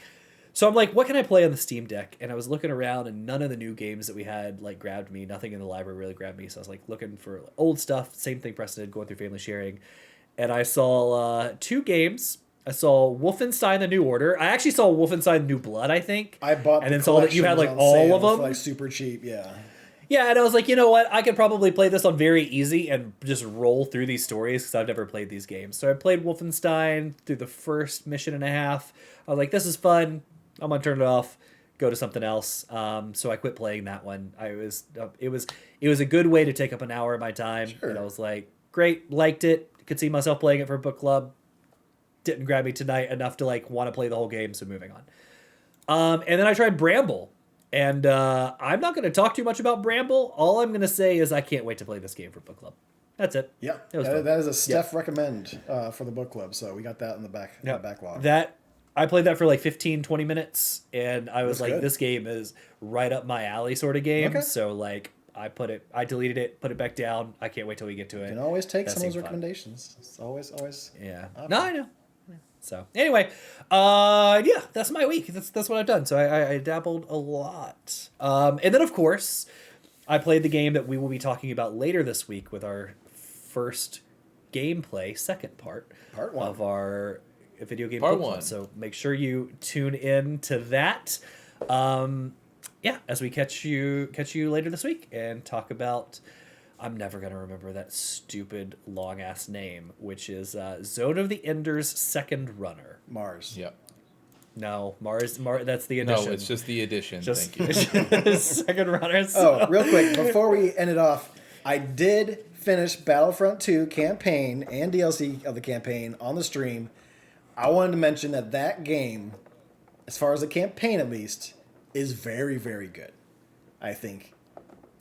So I'm like, what can I play on the Steam Deck? And I was looking around, and none of the new games that we had like grabbed me. Nothing in the library really grabbed me. So I was like looking for old stuff. Same thing Preston did, going through family sharing. And I saw 2 games. I saw Wolfenstein: The New Order. I actually saw Wolfenstein: New Blood, I think. I bought and the then saw that you had like collections all on sale of them. for, like super cheap. Yeah. Yeah, and I was like, you know what? I could probably play this on very easy and just roll through these stories because I've never played these games. So I played Wolfenstein through the first mission and a half. I was like, this is fun. I'm gonna turn it off, go to something else. So I quit playing that one. It was a good way to take up an hour of my time. Sure. And I was like, great, liked it. Could see myself playing it for a book club. Didn't grab me tonight enough to like want to play the whole game. So moving on. And then I tried Bramble. And I'm not going to talk too much about Bramble. All I'm going to say is I can't wait to play this game for book club. That's it. Yeah, It was fun. that is a Steph recommend for the book club. So we got that in the backlog. I played that for like 15, 20 minutes, and I was That's like, good. this game is right up my alley sort of game. Okay. So like I deleted it, put it back down. I can't wait till we get to it. You can always take That some of those seemed fun. recommendations. It's always. Yeah. option. No, I know. So anyway, yeah, that's my week. That's what I've done. So I dabbled a lot. And then of course, I played the game that we will be talking about later this week with our first gameplay, second part Part 1 of our video game Part book club. 1. So make sure you tune in to that. Yeah, as we catch you later this week and talk about. I'm never going to remember that stupid long-ass name, which is Zone of the Ender's second runner. Mars. Yep. No, Mars, that's the edition. No, it's just the edition. Just Thank you. second runner. So. Oh, real quick, before we end it off, I did finish Battlefront 2 campaign and DLC of the campaign on the stream. I wanted to mention that game, as far as the campaign at least, is very, very good. I think.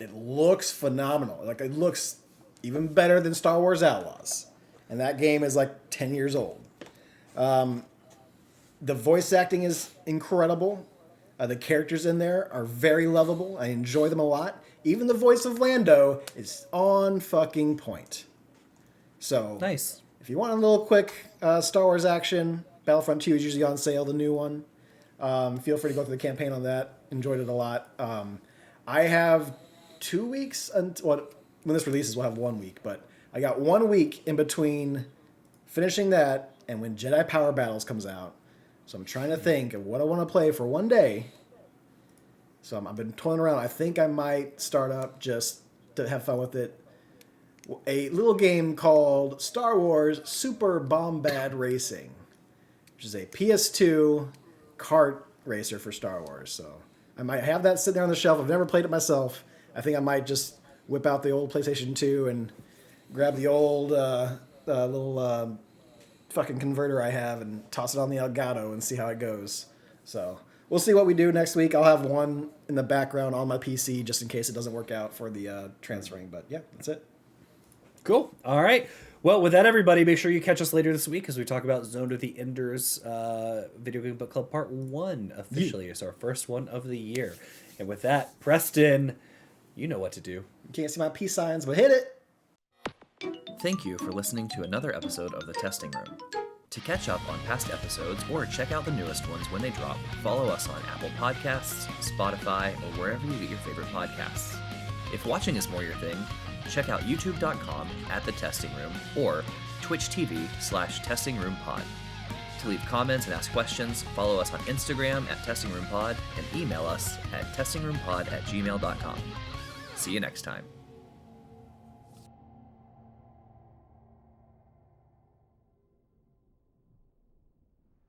It looks phenomenal. Like, it looks even better than Star Wars Outlaws. And that game is like 10 years old. The voice acting is incredible. The characters in there are very lovable. I enjoy them a lot. Even the voice of Lando is on fucking point. So, Nice. if you want a little quick Star Wars action, Battlefront 2 is usually on sale, the new one. Feel free to go through the campaign on that. Enjoyed it a lot. I have 2 weeks until when this releases. We'll have 1 week, but I got 1 week in between finishing that and when Jedi Power Battles comes out. So I'm trying to think of what I want to play for one day. So I've been toying around. I think I might start up just to have fun with it. A little game called Star Wars Super Bombad Racing, which is a PS2 kart racer for Star Wars. So I might have that sitting there on the shelf. I've never played it myself. I think I might just whip out the old PlayStation 2 and grab the old little fucking converter I have and toss it on the Elgato and see how it goes. So we'll see what we do next week. I'll have one in the background on my PC just in case it doesn't work out for the transferring. But yeah, that's it. Cool. All right. Well, with that, everybody, make sure you catch us later this week as we talk about Zone of the Enders Video Game Book Club Part 1 officially. It's our first one of the year. And with that, Preston, you know what to do. You can't see my peace signs, but hit it. Thank you for listening to another episode of The Testing Room. To catch up on past episodes or check out the newest ones when they drop, follow us on Apple Podcasts, Spotify, or wherever you get your favorite podcasts. If watching is more your thing, check out youtube.com/thetestingroom or Twitch TV/testingroompod. To leave comments and ask questions, follow us on Instagram @testingroompod and email us at testingroompod@gmail.com. See you next time.